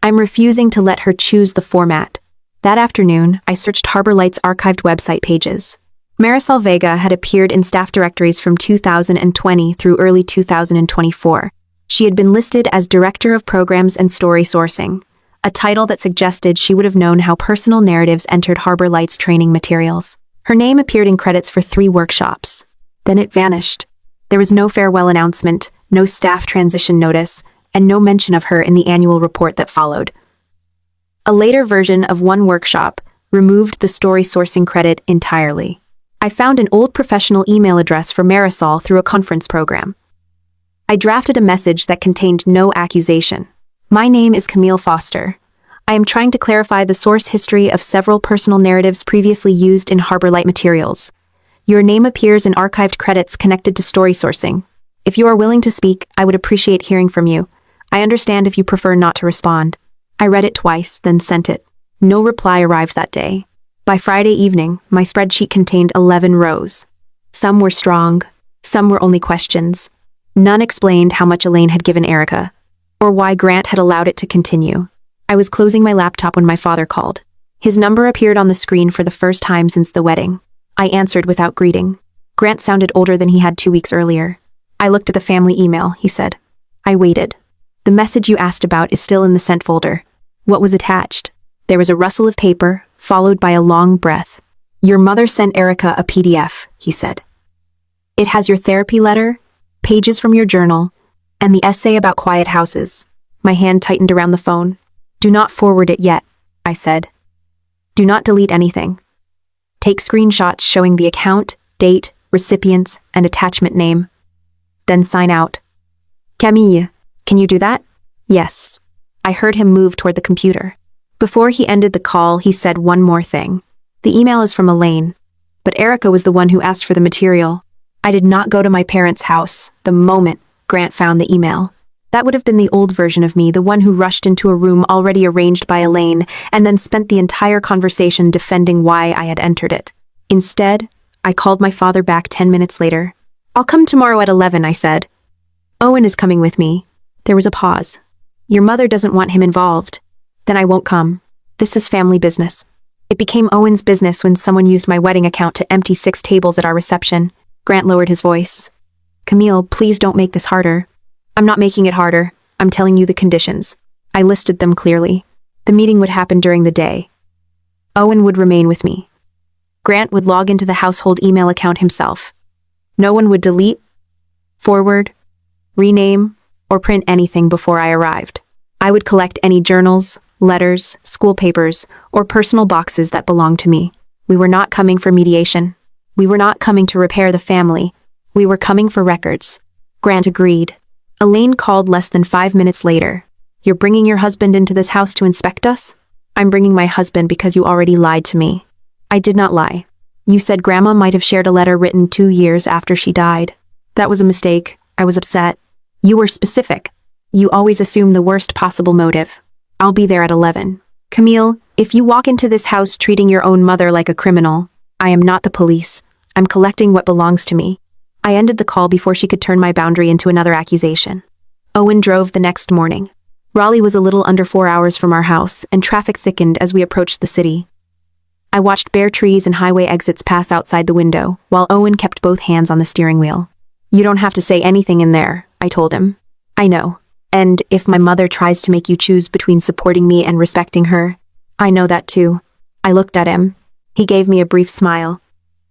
[SPEAKER 1] "I'm refusing to let her choose the format." That afternoon, I searched Harbor Light's archived website pages. Marisol Vega had appeared in staff directories from 2020 through early 2024. She had been listed as Director of Programs and Story Sourcing, a title that suggested she would have known how personal narratives entered Harbor Light's training materials. Her name appeared in credits for 3 workshops. Then it vanished. There was no farewell announcement, no staff transition notice, and no mention of her in the annual report that followed. A later version of one workshop removed the story sourcing credit entirely. I found an old professional email address for Marisol through a conference program. I drafted a message that contained no accusation. "My name is Camille Foster. I am trying to clarify the source history of several personal narratives previously used in Harbor Light materials. Your name appears in archived credits connected to story sourcing. If you are willing to speak, I would appreciate hearing from you. I understand if you prefer not to respond." I read it twice, then sent it. No reply arrived that day. By Friday evening, my spreadsheet contained 11 rows. Some were strong, some were only questions. None explained how much Elaine had given Erica, or why Grant had allowed it to continue. I was closing my laptop when my father called. His number appeared on the screen for the first time since the wedding. I answered without greeting. Grant sounded older than he had 2 weeks earlier. I looked at the family email, he said. I waited. The message you asked about is still in the sent folder. What was attached? There was a rustle of paper, followed by a long breath. Your mother sent Erica a PDF, he said. It has your therapy letter, pages from your journal, and the essay about quiet houses. My hand tightened around the phone. Do not forward it yet, I said. Do not delete anything. Take screenshots showing the account, date, recipients, and attachment name. Then sign out. Camille, can you do that? Yes. I heard him move toward the computer. Before he ended the call, he said one more thing. The email is from Elaine, but Erica was the one who asked for the material. I did not go to my parents' house the moment Grant found the email. That would have been the old version of me, the one who rushed into a room already arranged by Elaine and then spent the entire conversation defending why I had entered it. Instead, I called my father back 10 minutes later. I'll come tomorrow at 11, I said. Owen is coming with me. There was a pause. Your mother doesn't want him involved. Then I won't come. This is family business. It became Owen's business when someone used my wedding account to empty 6 tables at our reception. Grant lowered his voice. Camille, please don't make this harder. I'm not making it harder. I'm telling you the conditions. I listed them clearly. The meeting would happen during the day. Owen would remain with me. Grant would log into the household email account himself. No one would delete, forward, rename, or print anything before I arrived. I would collect any journals, letters, school papers, or personal boxes that belonged to me. We were not coming for mediation. We were not coming to repair the family. We were coming for records. Grant agreed. Elaine called less than 5 minutes later. You're bringing your husband into this house to inspect us? I'm bringing my husband because you already lied to me. I did not lie. You said Grandma might have shared a letter written 2 years after she died. That was a mistake. I was upset. You were specific. You always assume the worst possible motive. I'll be there at 11. Camille, if you walk into this house treating your own mother like a criminal, I am not the police. I'm collecting what belongs to me. I ended the call before she could turn my boundary into another accusation. Owen drove the next morning. Raleigh was a little under 4 hours from our house, and traffic thickened as we approached the city. I watched bare trees and highway exits pass outside the window, while Owen kept both hands on the steering wheel. You don't have to say anything in there, I told him. I know. And if my mother tries to make you choose between supporting me and respecting her, I know that too. I looked at him. He gave me a brief smile.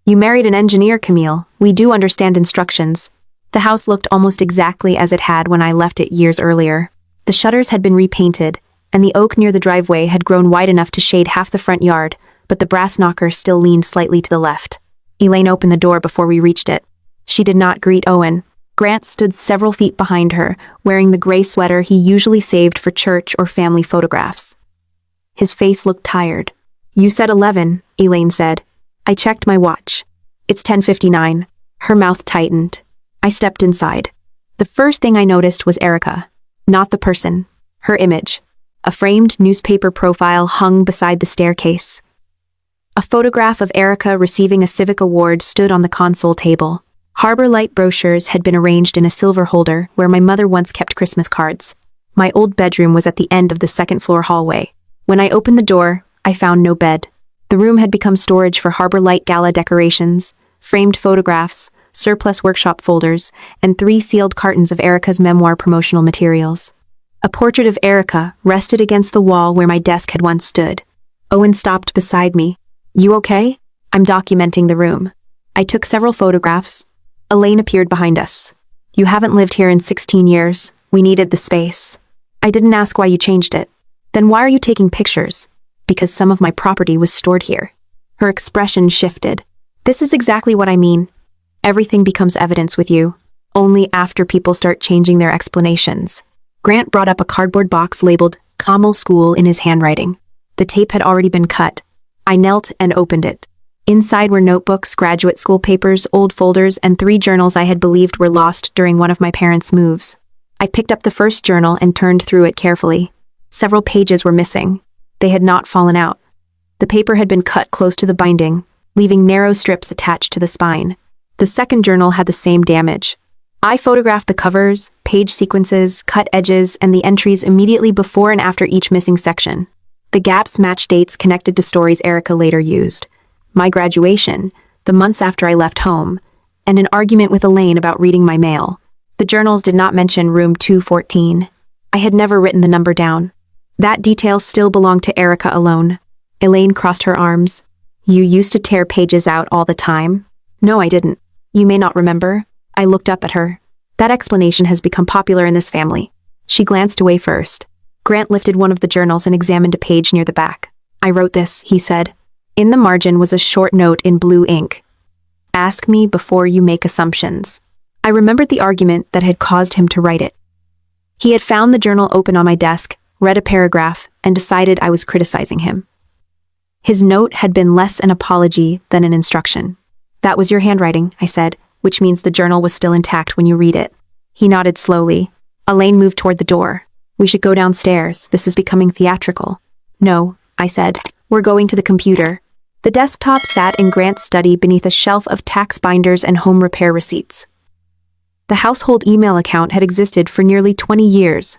[SPEAKER 1] You married an engineer, Camille. We do understand instructions. The house looked almost exactly as it had when I left it years earlier. The shutters had been repainted, and the oak near the driveway had grown wide enough to shade half the front yard, but the brass knocker still leaned slightly to the left. Elaine opened the door before we reached it. She did not greet Owen. Grant stood several feet behind her, wearing the gray sweater he usually saved for church or family photographs. His face looked tired. You said 11, Elaine said. I checked my watch. It's 10:59. Her mouth tightened. I stepped inside. The first thing I noticed was Erica. Not the person. Her image. A framed newspaper profile hung beside the staircase. A photograph of Erica receiving a civic award stood on the console table. Harbor Light brochures had been arranged in a silver holder where my mother once kept Christmas cards. My old bedroom was at the end of the second-floor hallway. When I opened the door, I found no bed. The room had become storage for Harbor Light gala decorations, framed photographs, surplus workshop folders, and 3 sealed cartons of Erica's memoir promotional materials. A portrait of Erica rested against the wall where my desk had once stood. Owen stopped beside me. You okay? I'm documenting the room. I took several photographs. Elaine appeared behind us. You haven't lived here in 16 years. We needed the space. I didn't ask why you changed it. Then why are you taking pictures? Because some of my property was stored here. Her expression shifted. This is exactly what I mean. Everything becomes evidence with you, only after people start changing their explanations. Grant brought up a cardboard box labeled Kamal School in his handwriting. The tape had already been cut. I knelt and opened it. Inside were notebooks, graduate school papers, old folders, and 3 journals I had believed were lost during one of my parents' moves. I picked up the first journal and turned through it carefully. Several pages were missing. They had not fallen out. The paper had been cut close to the binding, leaving narrow strips attached to the spine. The second journal had the same damage. I photographed the covers, page sequences, cut edges, and the entries immediately before and after each missing section. The gaps matched dates connected to stories Erica later used. My graduation, the months after I left home, and an argument with Elaine about reading my mail. The journals did not mention room 214. I had never written the number down. That detail still belonged to Erica alone. Elaine crossed her arms. You used to tear pages out all the time? No, I didn't. You may not remember. I looked up at her. That explanation has become popular in this family. She glanced away first. Grant lifted one of the journals and examined a page near the back. I wrote this, he said. In the margin was a short note in blue ink. Ask me before you make assumptions. I remembered the argument that had caused him to write it. He had found the journal open on my desk, read a paragraph, and decided I was criticizing him. His note had been less an apology than an instruction. That was your handwriting, I said, which means the journal was still intact when you read it. He nodded slowly. Elaine moved toward the door. We should go downstairs. This is becoming theatrical. No, I said. We're going to the computer. The desktop sat in Grant's study beneath a shelf of tax binders and home repair receipts. The household email account had existed for nearly 20 years.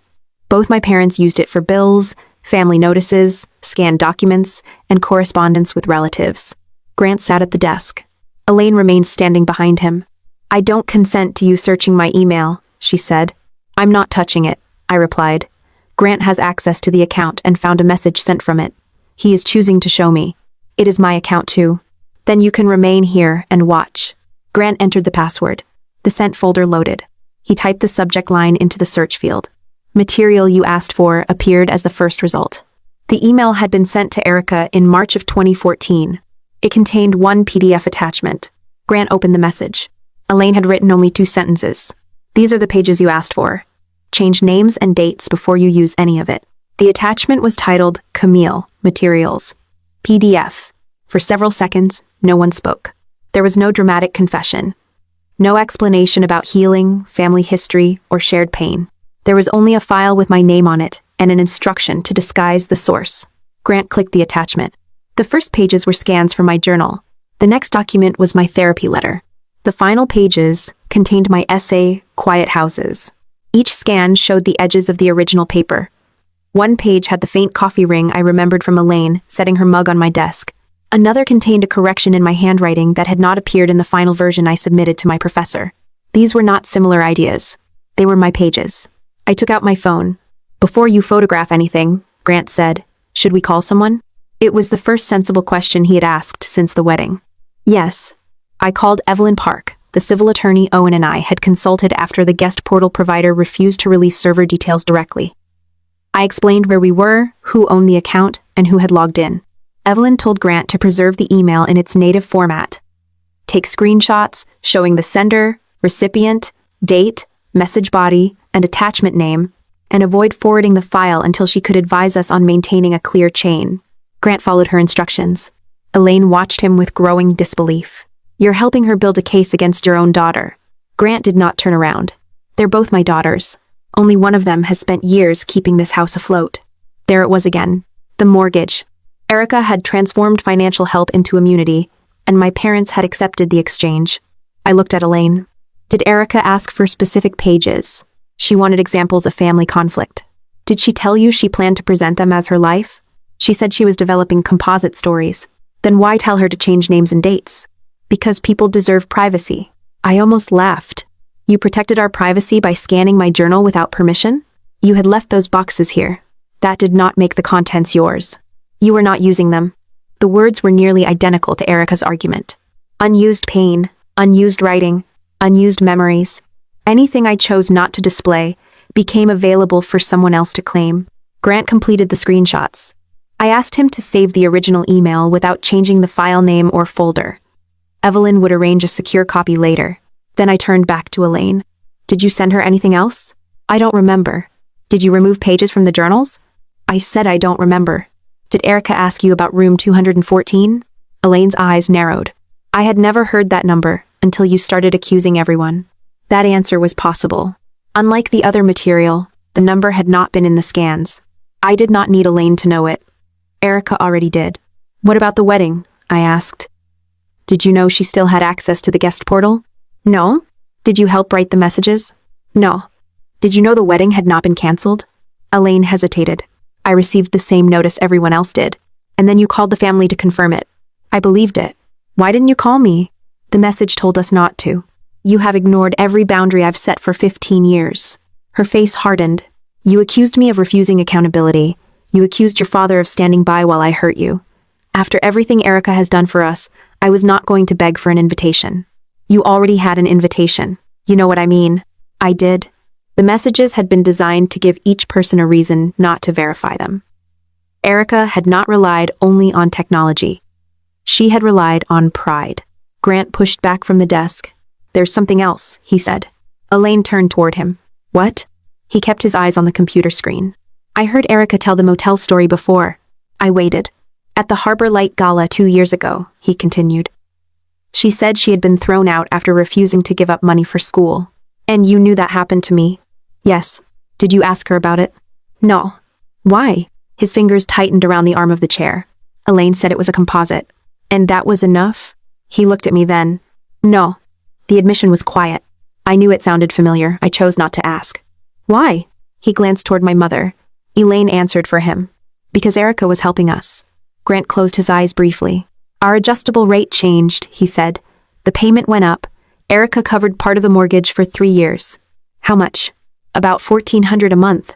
[SPEAKER 1] Both my parents used it for bills, family notices, scanned documents, and correspondence with relatives. Grant sat at the desk. Elaine remained standing behind him. I don't consent to you searching my email, she said. I'm not touching it, I replied. Grant has access to the account and found a message sent from it. He is choosing to show me. It is my account too. Then you can remain here and watch. Grant entered the password. The sent folder loaded. He typed the subject line into the search field. Material you asked for appeared as the first result. The email had been sent to Erica in March of 2014. It contained one PDF attachment. Grant opened the message. Elaine had written only 2 sentences. These are the pages you asked for. Change names and dates before you use any of it. The attachment was titled Camille, Materials, PDF. For several seconds, no one spoke. There was no dramatic confession. No explanation about healing, family history, or shared pain. There was only a file with my name on it and an instruction to disguise the source. Grant clicked the attachment. The first pages were scans from my journal. The next document was my therapy letter. The final pages contained my essay, Quiet Houses. Each scan showed the edges of the original paper. One page had the faint coffee ring I remembered from Elaine setting her mug on my desk. Another contained a correction in my handwriting that had not appeared in the final version I submitted to my professor. These were not similar ideas. They were my pages. I took out my phone. Before you photograph anything, Grant said, should we call someone? It was the first sensible question he had asked since the wedding. Yes. I called Evelyn Park, the civil attorney Owen and I had consulted after the guest portal provider refused to release server details directly. I explained where we were, who owned the account, and who had logged in. Evelyn told Grant to preserve the email in its native format. Take screenshots showing the sender, recipient, date, message body, and attachment name, and avoid forwarding the file until she could advise us on maintaining a clear chain. Grant followed her instructions. Elaine watched him with growing disbelief. You're helping her build a case against your own daughter. Grant did not turn around. They're both my daughters. Only one of them has spent years keeping this house afloat. There it was again. The mortgage. Erica had transformed financial help into immunity, and my parents had accepted the exchange. I looked at Elaine. Did Erica ask for specific pages? She wanted examples of family conflict. Did she tell you she planned to present them as her life? She said she was developing composite stories. Then why tell her to change names and dates? Because people deserve privacy. I almost laughed. You protected our privacy by scanning my journal without permission? You had left those boxes here. That did not make the contents yours. You were not using them. The words were nearly identical to Erica's argument. Unused pain, unused writing, unused memories. Anything I chose not to display became available for someone else to claim. Grant completed the screenshots. I asked him to save the original email without changing the file name or folder. Evelyn would arrange a secure copy later. Then I turned back to Elaine. Did you send her anything else? I don't remember. Did you remove pages from the journals? I said I don't remember. Did Erica ask you about room 214? Elaine's eyes narrowed. I had never heard that number until you started accusing everyone. That answer was possible. Unlike the other material, the number had not been in the scans. I did not need Elaine to know it. Erica already did. What about the wedding? I asked. Did you know she still had access to the guest portal? No. Did you help write the messages? No. Did you know the wedding had not been cancelled? Elaine hesitated. I received the same notice everyone else did. And then you called the family to confirm it. I believed it. Why didn't you call me? The message told us not to. You have ignored every boundary I've set for 15 years. Her face hardened. You accused me of refusing accountability. You accused your father of standing by while I hurt you. After everything Erica has done for us, I was not going to beg for an invitation. You already had an invitation. You know what I mean. I did. The messages had been designed to give each person a reason not to verify them. Erica had not relied only on technology. She had relied on pride. Grant pushed back from the desk. There's something else, he said. Elaine turned toward him. What? He kept his eyes on the computer screen. I heard Erica tell the motel story before. I waited. At the Harbor Light Gala 2 years ago, he continued. She said she had been thrown out after refusing to give up money for school. And you knew that happened to me? Yes. Did you ask her about it? No. Why? His fingers tightened around the arm of the chair. Elaine said it was a composite. And that was enough? He looked at me then. No. The admission was quiet. I knew it sounded familiar. I chose not to ask. Why? He glanced toward my mother. Elaine answered for him. Because Erica was helping us. Grant closed his eyes briefly. Our adjustable rate changed, he said. The payment went up. Erica covered part of the mortgage for 3 years. How much? About $1,400 a month.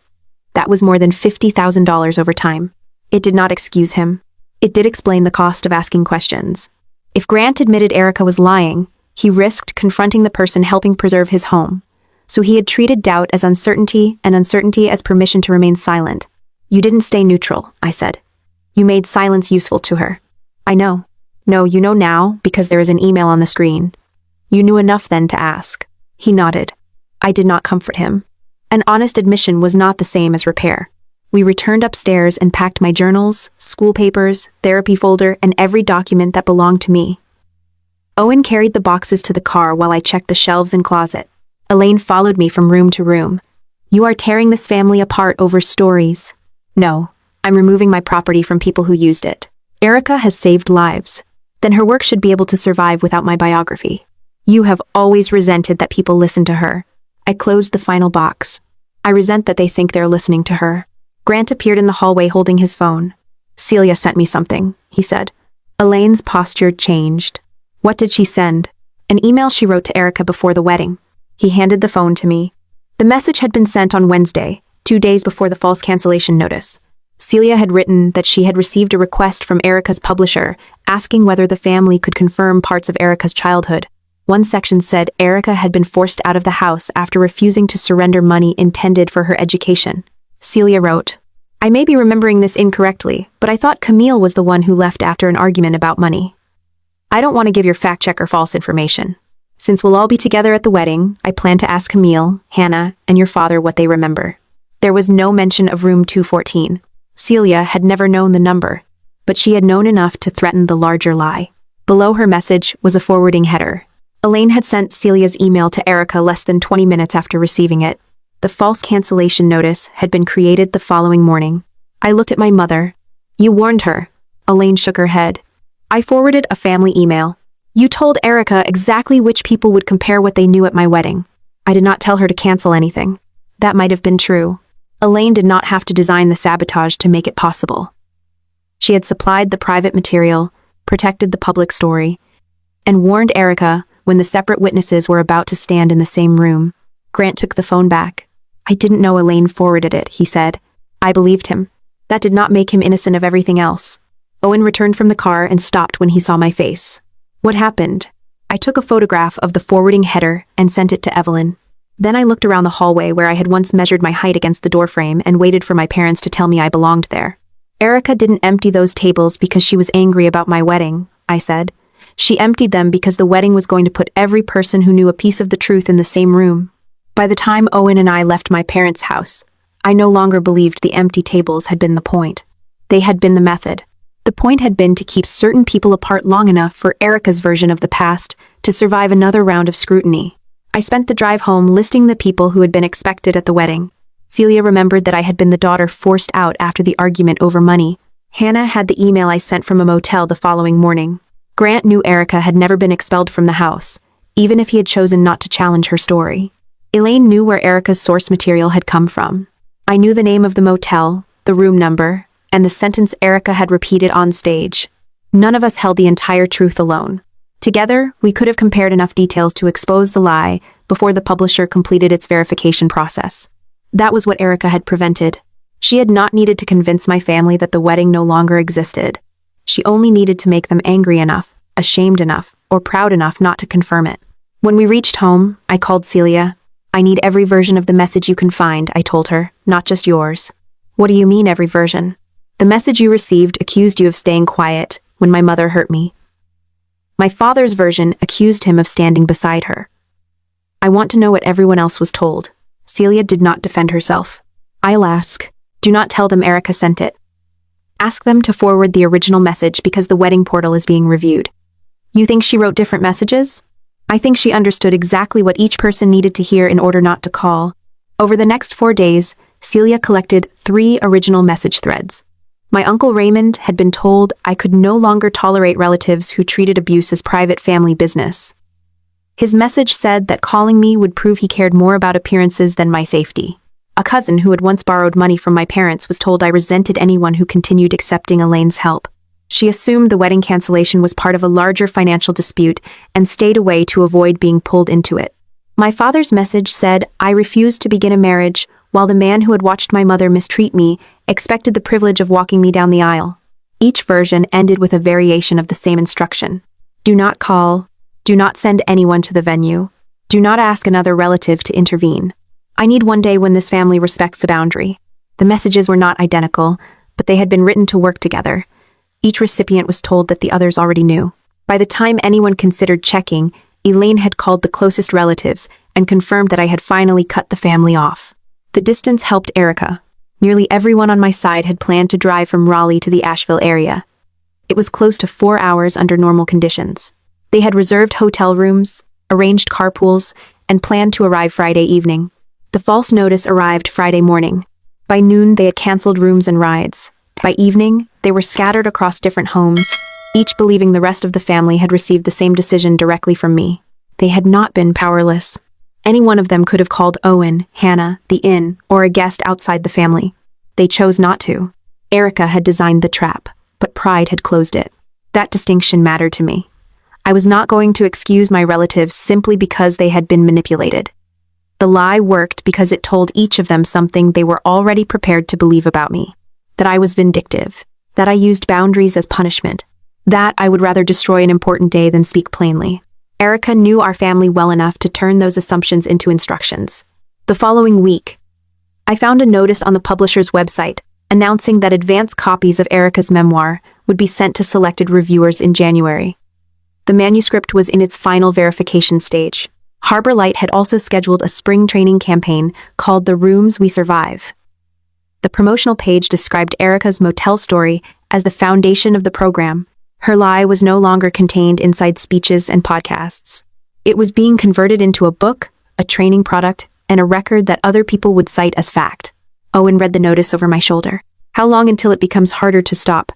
[SPEAKER 1] That was more than $50,000 over time. It did not excuse him. It did explain the cost of asking questions. If Grant admitted Erica was lying, he risked confronting the person helping preserve his home. So he had treated doubt as uncertainty and uncertainty as permission to remain silent. You didn't stay neutral, I said. You made silence useful to her. I know. No, you know now, because there is an email on the screen. You knew enough then to ask. He nodded. I did not comfort him. An honest admission was not the same as repair. We returned upstairs and packed my journals, school papers, therapy folder, and every document that belonged to me. Owen carried the boxes to the car while I checked the shelves and closet. Elaine followed me from room to room. You are tearing this family apart over stories. No, I'm removing my property from people who used it. Erica has saved lives. Then her work should be able to survive without my biography. You have always resented that people listen to her. I closed the final box. I resent that they think they're listening to her. Grant appeared in the hallway holding his phone. Celia sent me something, he said. Elaine's posture changed. What did she send? An email she wrote to Erica before the wedding. He handed the phone to me. The message had been sent on Wednesday, 2 days before the false cancellation notice. Celia had written that she had received a request from Erica's publisher asking whether the family could confirm parts of Erica's childhood. One section said Erica had been forced out of the house after refusing to surrender money intended for her education. Celia wrote, I may be remembering this incorrectly, but I thought Camille was the one who left after an argument about money. I don't want to give your fact checker false information. Since we'll all be together at the wedding, I plan to ask Camille, Hannah, and your father what they remember. There was no mention of room 214. Celia had never known the number, but she had known enough to threaten the larger lie. Below her message was a forwarding header. Elaine had sent Celia's email to Erica less than 20 minutes after receiving it. The false cancellation notice had been created the following morning. I looked at my mother. You warned her. Elaine shook her head. I forwarded a family email. You told Erica exactly which people would compare what they knew at my wedding. I did not tell her to cancel anything. That might have been true. Elaine did not have to design the sabotage to make it possible. She had supplied the private material, protected the public story, and warned Erica when the separate witnesses were about to stand in the same room. Grant took the phone back. I didn't know Elaine forwarded it, he said. I believed him. That did not make him innocent of everything else. Owen returned from the car and stopped when he saw my face. What happened? I took a photograph of the forwarding header and sent it to Evelyn. Then I looked around the hallway where I had once measured my height against the doorframe and waited for my parents to tell me I belonged there. Erica didn't empty those tables because she was angry about my wedding, I said. She emptied them because the wedding was going to put every person who knew a piece of the truth in the same room. By the time Owen and I left my parents' house, I no longer believed the empty tables had been the point. They had been the method. The point had been to keep certain people apart long enough for Erica's version of the past to survive another round of scrutiny. I spent the drive home listing the people who had been expected at the wedding. Celia remembered that I had been the daughter forced out after the argument over money. Hannah had the email I sent from a motel the following morning. Grant knew Erica had never been expelled from the house, even if he had chosen not to challenge her story. Elaine knew where Erica's source material had come from. I knew the name of the motel, the room number, and the sentence Erica had repeated on stage. None of us held the entire truth alone. Together, we could have compared enough details to expose the lie before the publisher completed its verification process. That was what Erica had prevented. She had not needed to convince my family that the wedding no longer existed. She only needed to make them angry enough, ashamed enough, or proud enough not to confirm it. When we reached home, I called Celia. "I need every version of the message you can find," I told her, "not just yours." "What do you mean, every version?" "The message you received accused you of staying quiet when my mother hurt me. My father's version accused him of standing beside her. I want to know what everyone else was told." Celia did not defend herself. "I'll ask. Do not tell them Erica sent it. Ask them to forward the original message because the wedding portal is being reviewed." "You think she wrote different messages?" "I think she understood exactly what each person needed to hear in order not to call." Over the next 4 days, Celia collected 3 original message threads. My Uncle Raymond had been told I could no longer tolerate relatives who treated abuse as private family business. His message said that calling me would prove he cared more about appearances than my safety. A cousin who had once borrowed money from my parents was told I resented anyone who continued accepting Elaine's help. She assumed the wedding cancellation was part of a larger financial dispute and stayed away to avoid being pulled into it. My father's message said I refused to begin a marriage, while the man who had watched my mother mistreat me expected the privilege of walking me down the aisle. Each version ended with a variation of the same instruction. Do not call. Do not send anyone to the venue. Do not ask another relative to intervene. I need one day when this family respects a boundary. The messages were not identical, but they had been written to work together. Each recipient was told that the others already knew. By the time anyone considered checking, Elaine had called the closest relatives and confirmed that I had finally cut the family off. The distance helped Erica. Nearly everyone on my side had planned to drive from Raleigh to the Asheville area. It was close to 4 hours under normal conditions. They had reserved hotel rooms, arranged carpools, and planned to arrive Friday evening. The false notice arrived Friday morning. By noon, they had canceled rooms and rides. By evening, they were scattered across different homes, each believing the rest of the family had received the same decision directly from me. They had not been powerless. Any one of them could have called Owen, Hannah, the inn, or a guest outside the family. They chose not to. Erica had designed the trap, but pride had closed it. That distinction mattered to me. I was not going to excuse my relatives simply because they had been manipulated. The lie worked because it told each of them something they were already prepared to believe about me. That I was vindictive. That I used boundaries as punishment. That I would rather destroy an important day than speak plainly. Erica knew our family well enough to turn those assumptions into instructions. The following week, I found a notice on the publisher's website announcing that advance copies of Erica's memoir would be sent to selected reviewers in January. The manuscript was in its final verification stage. Harbor Light had also scheduled a spring training campaign called The Rooms We Survive. The promotional page described Erica's motel story as the foundation of the program. Her lie was no longer contained inside speeches and podcasts. It was being converted into a book, a training product, and a record that other people would cite as fact. Owen read the notice over my shoulder. How long until it becomes harder to stop?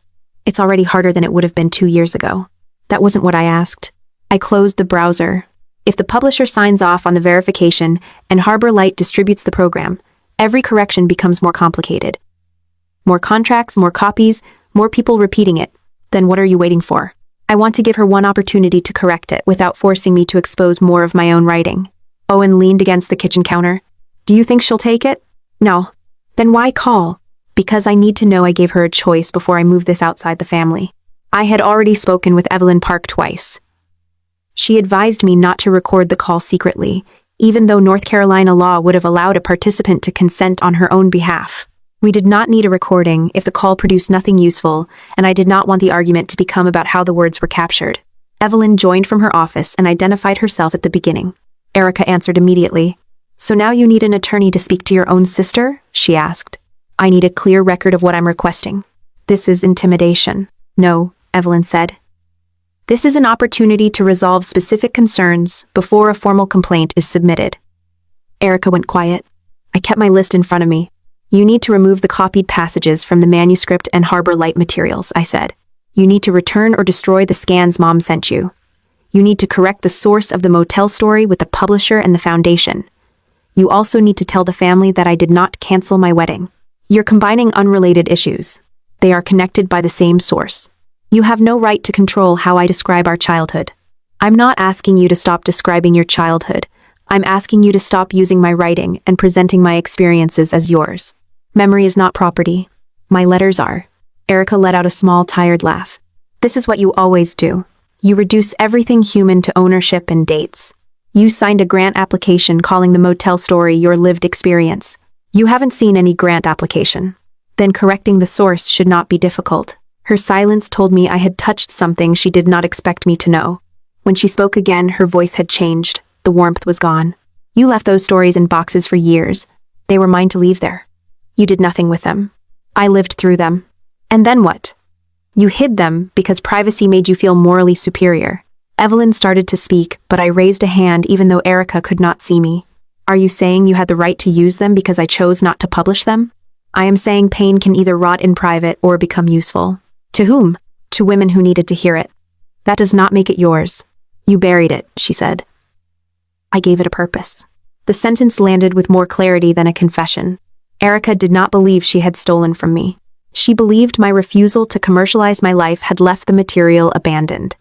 [SPEAKER 1] It's already harder than it would have been 2 years ago. That wasn't what I asked. I closed the browser. If the publisher signs off on the verification and Harbor Light distributes the program, every correction becomes more complicated. More contracts, more copies, more people repeating it. Then what are you waiting for? I want to give her one opportunity to correct it without forcing me to expose more of my own writing. Owen leaned against the kitchen counter. Do you think she'll take it? No. Then why call? Because I need to know I gave her a choice before I move this outside the family. I had already spoken with Evelyn Park twice. She advised me not to record the call secretly, even though North Carolina law would have allowed a participant to consent on her own behalf. We did not need a recording if the call produced nothing useful, and I did not want the argument to become about how the words were captured. Evelyn joined from her office and identified herself at the beginning. Erica answered immediately. So now you need an attorney to speak to your own sister? She asked. I need a clear record of what I'm requesting. This is intimidation. No, Evelyn said. This is an opportunity to resolve specific concerns before a formal complaint is submitted. Erica went quiet. I kept my list in front of me. You need to remove the copied passages from the manuscript and Harbor Light materials, I said. You need to return or destroy the scans Mom sent you. You need to correct the source of the motel story with the publisher and the foundation. You also need to tell the family that I did not cancel my wedding. You're combining unrelated issues. They are connected by the same source. You have no right to control how I describe our childhood. I'm not asking you to stop describing your childhood. I'm asking you to stop using my writing and presenting my experiences as yours. Memory is not property. My letters are. Erica let out a small, tired laugh. This is what you always do. You reduce everything human to ownership and dates. You signed a grant application calling the motel story your lived experience. You haven't seen any grant application. Then correcting the source should not be difficult. Her silence told me I had touched something she did not expect me to know. When she spoke again, her voice had changed. The warmth was gone. You left those stories in boxes for years. They were mine to leave there. You did nothing with them. I lived through them. And then what? You hid them because privacy made you feel morally superior. Evelyn started to speak, but I raised a hand even though Erica could not see me. Are you saying you had the right to use them because I chose not to publish them? I am saying pain can either rot in private or become useful. To whom? To women who needed to hear it. That does not make it yours. You buried it, she said. I gave it a purpose. The sentence landed with more clarity than a confession. Erica did not believe she had stolen from me. She believed my refusal to commercialize my life had left the material abandoned.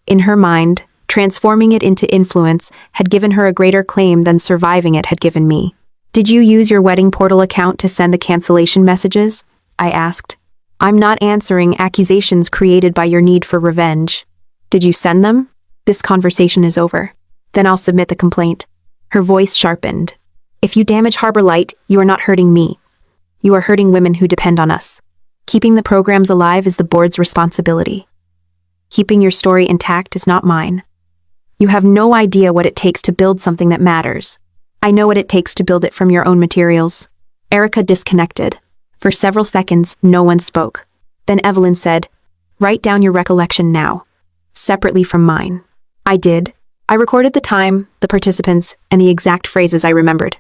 [SPEAKER 1] In her mind, transforming it into influence had given her a greater claim than surviving it had given me. Did you use your wedding portal account to send the cancellation messages? I asked. I'm not answering accusations created by your need for revenge. Did you send them? This conversation is over. Then I'll submit the complaint. Her voice sharpened. If you damage Harbor Light, you are not hurting me. You are hurting women who depend on us. Keeping the programs alive is the board's responsibility. Keeping your story intact is not mine. You have no idea what it takes to build something that matters. I know what it takes to build it from your own materials. Erica disconnected. For several seconds, no one spoke. Then Evelyn said, "Write down your recollection now, separately from mine." I did. I recorded the time, the participants, and the exact phrases I remembered.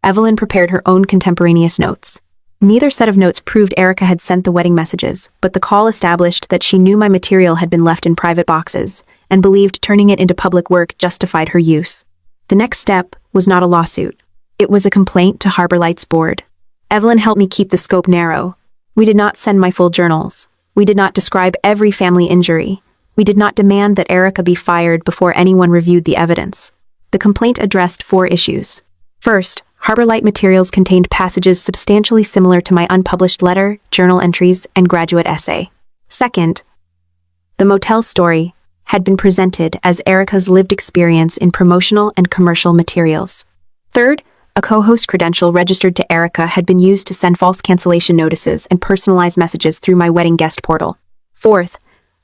[SPEAKER 1] Evelyn prepared her own contemporaneous notes. Neither set of notes proved Erica had sent the wedding messages, but the call established that she knew my material had been left in private boxes, and believed turning it into public work justified her use. The next step was not a lawsuit. It was a complaint to Harbor Light's board. Evelyn helped me keep the scope narrow. We did not send my full journals. We did not describe every family injury. We did not demand that Erica be fired before anyone reviewed the evidence. The complaint addressed 4 issues. First, Harbor Light materials contained passages substantially similar to my unpublished letter, journal entries, and graduate essay. Second, the motel story had been presented as Erica's lived experience in promotional and commercial materials. Third, a co-host credential registered to Erica had been used to send false cancellation notices and personalized messages through my wedding guest portal. Fourth,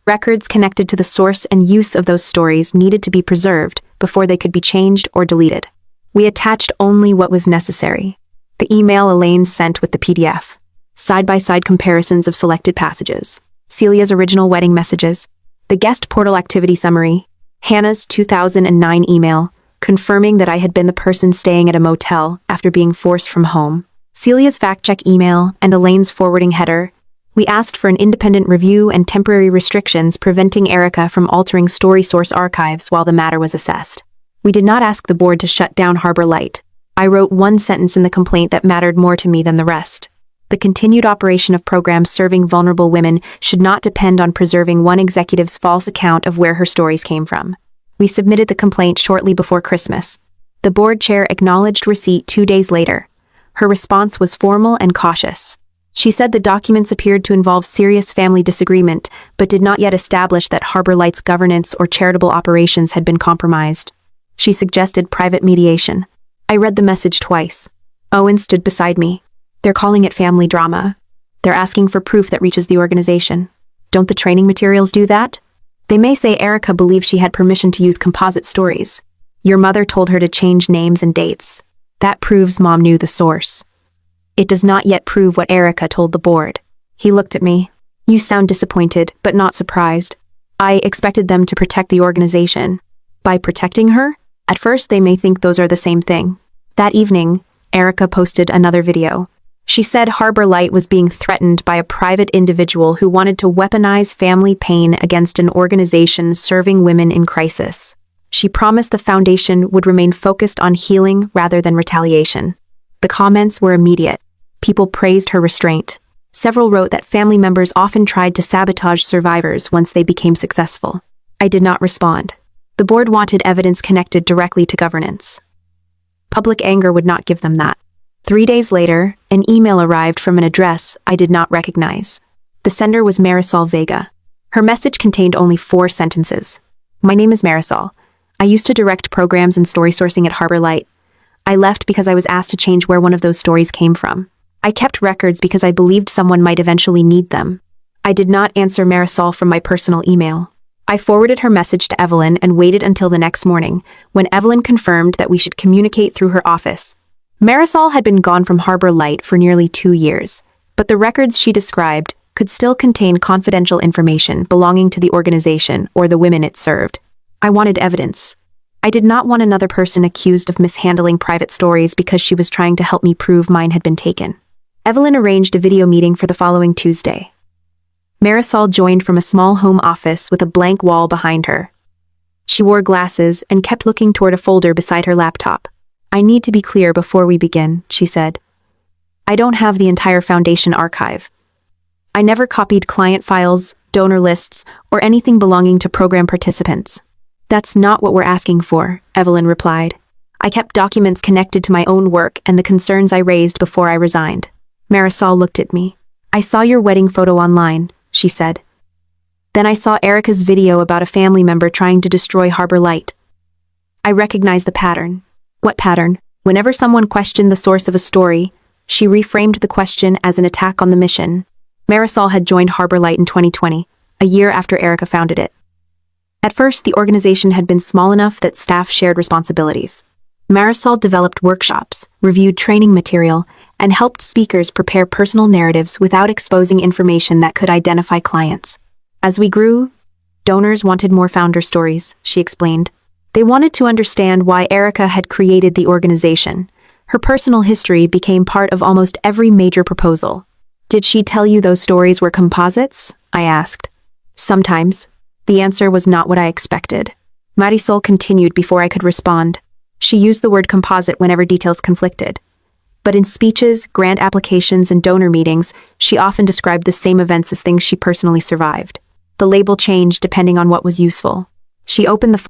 [SPEAKER 1] records connected to the source and use of those stories needed to be preserved before they could be changed or deleted. We attached only what was necessary. The email Elaine sent with the PDF. Side-by-side comparisons of selected passages. Celia's original wedding messages. The guest portal activity summary. Hannah's 2009 email, confirming that I had been the person staying at a motel after being forced from home. Celia's fact-check email and Elaine's forwarding header. We asked for an independent review and temporary restrictions preventing Erica from altering story source archives while the matter was assessed. We did not ask the board to shut down Harbor Light. I wrote one sentence in the complaint that mattered more to me than the rest. The continued operation of programs serving vulnerable women should not depend on preserving one executive's false account of where her stories came from. We submitted the complaint shortly before Christmas. The board chair acknowledged receipt 2 days later. Her response was formal and cautious. She said the documents appeared to involve serious family disagreement, but did not yet establish that Harbor Light's governance or charitable operations had been compromised. She suggested private mediation. I read the message twice. Owen stood beside me. They're calling it family drama. They're asking for proof that reaches the organization. Don't the training materials do that? They may say Erica believed she had permission to use composite stories. Your mother told her to change names and dates. That proves Mom knew the source. It does not yet prove what Erica told the board. He looked at me. You sound disappointed, but not surprised. I expected them to protect the organization. By protecting her? At first they may think those are the same thing. That evening, Erica posted another video. She said Harbor Light was being threatened by a private individual who wanted to weaponize family pain against an organization serving women in crisis. She promised the foundation would remain focused on healing rather than retaliation. The comments were immediate. People praised her restraint. Several wrote that family members often tried to sabotage survivors once they became successful. I did not respond. The board wanted evidence connected directly to governance. Public anger would not give them that. 3 days later, an email arrived from an address I did not recognize. The sender was Marisol Vega. Her message contained only 4 sentences. My name is Marisol. I used to direct programs and story sourcing at Harbor Light. I left because I was asked to change where one of those stories came from. I kept records because I believed someone might eventually need them. I did not answer Marisol from my personal email. I forwarded her message to Evelyn and waited until the next morning, when Evelyn confirmed that we should communicate through her office. Marisol had been gone from Harbor Light for nearly 2 years, but the records she described could still contain confidential information belonging to the organization or the women it served. I wanted evidence. I did not want another person accused of mishandling private stories because she was trying to help me prove mine had been taken. Evelyn arranged a video meeting for the following Tuesday. Marisol joined from a small home office with a blank wall behind her. She wore glasses and kept looking toward a folder beside her laptop. I need to be clear before we begin, she said. I don't have the entire foundation archive. I never copied client files, donor lists, or anything belonging to program participants. That's not what we're asking for, Evelyn replied. I kept documents connected to my own work and the concerns I raised before I resigned. Marisol looked at me. I saw your wedding photo online, she said. Then I saw Erica's video about a family member trying to destroy Harbor Light. I recognized the pattern. What pattern? Whenever someone questioned the source of a story, she reframed the question as an attack on the mission. Marisol had joined Harbor Light in 2020, a year after Erica founded it. At first, the organization had been small enough that staff shared responsibilities. Marisol developed workshops, reviewed training material, and helped speakers prepare personal narratives without exposing information that could identify clients. As we grew, donors wanted more founder stories, she explained. They wanted to understand why Erica had created the organization. Her personal history became part of almost every major proposal. Did she tell you those stories were composites? I asked. Sometimes. The answer was not what I expected. Marisol continued before I could respond. She used the word composite whenever details conflicted. But in speeches, grant applications, and donor meetings, she often described the same events as things she personally survived. The label changed depending on what was useful. She opened the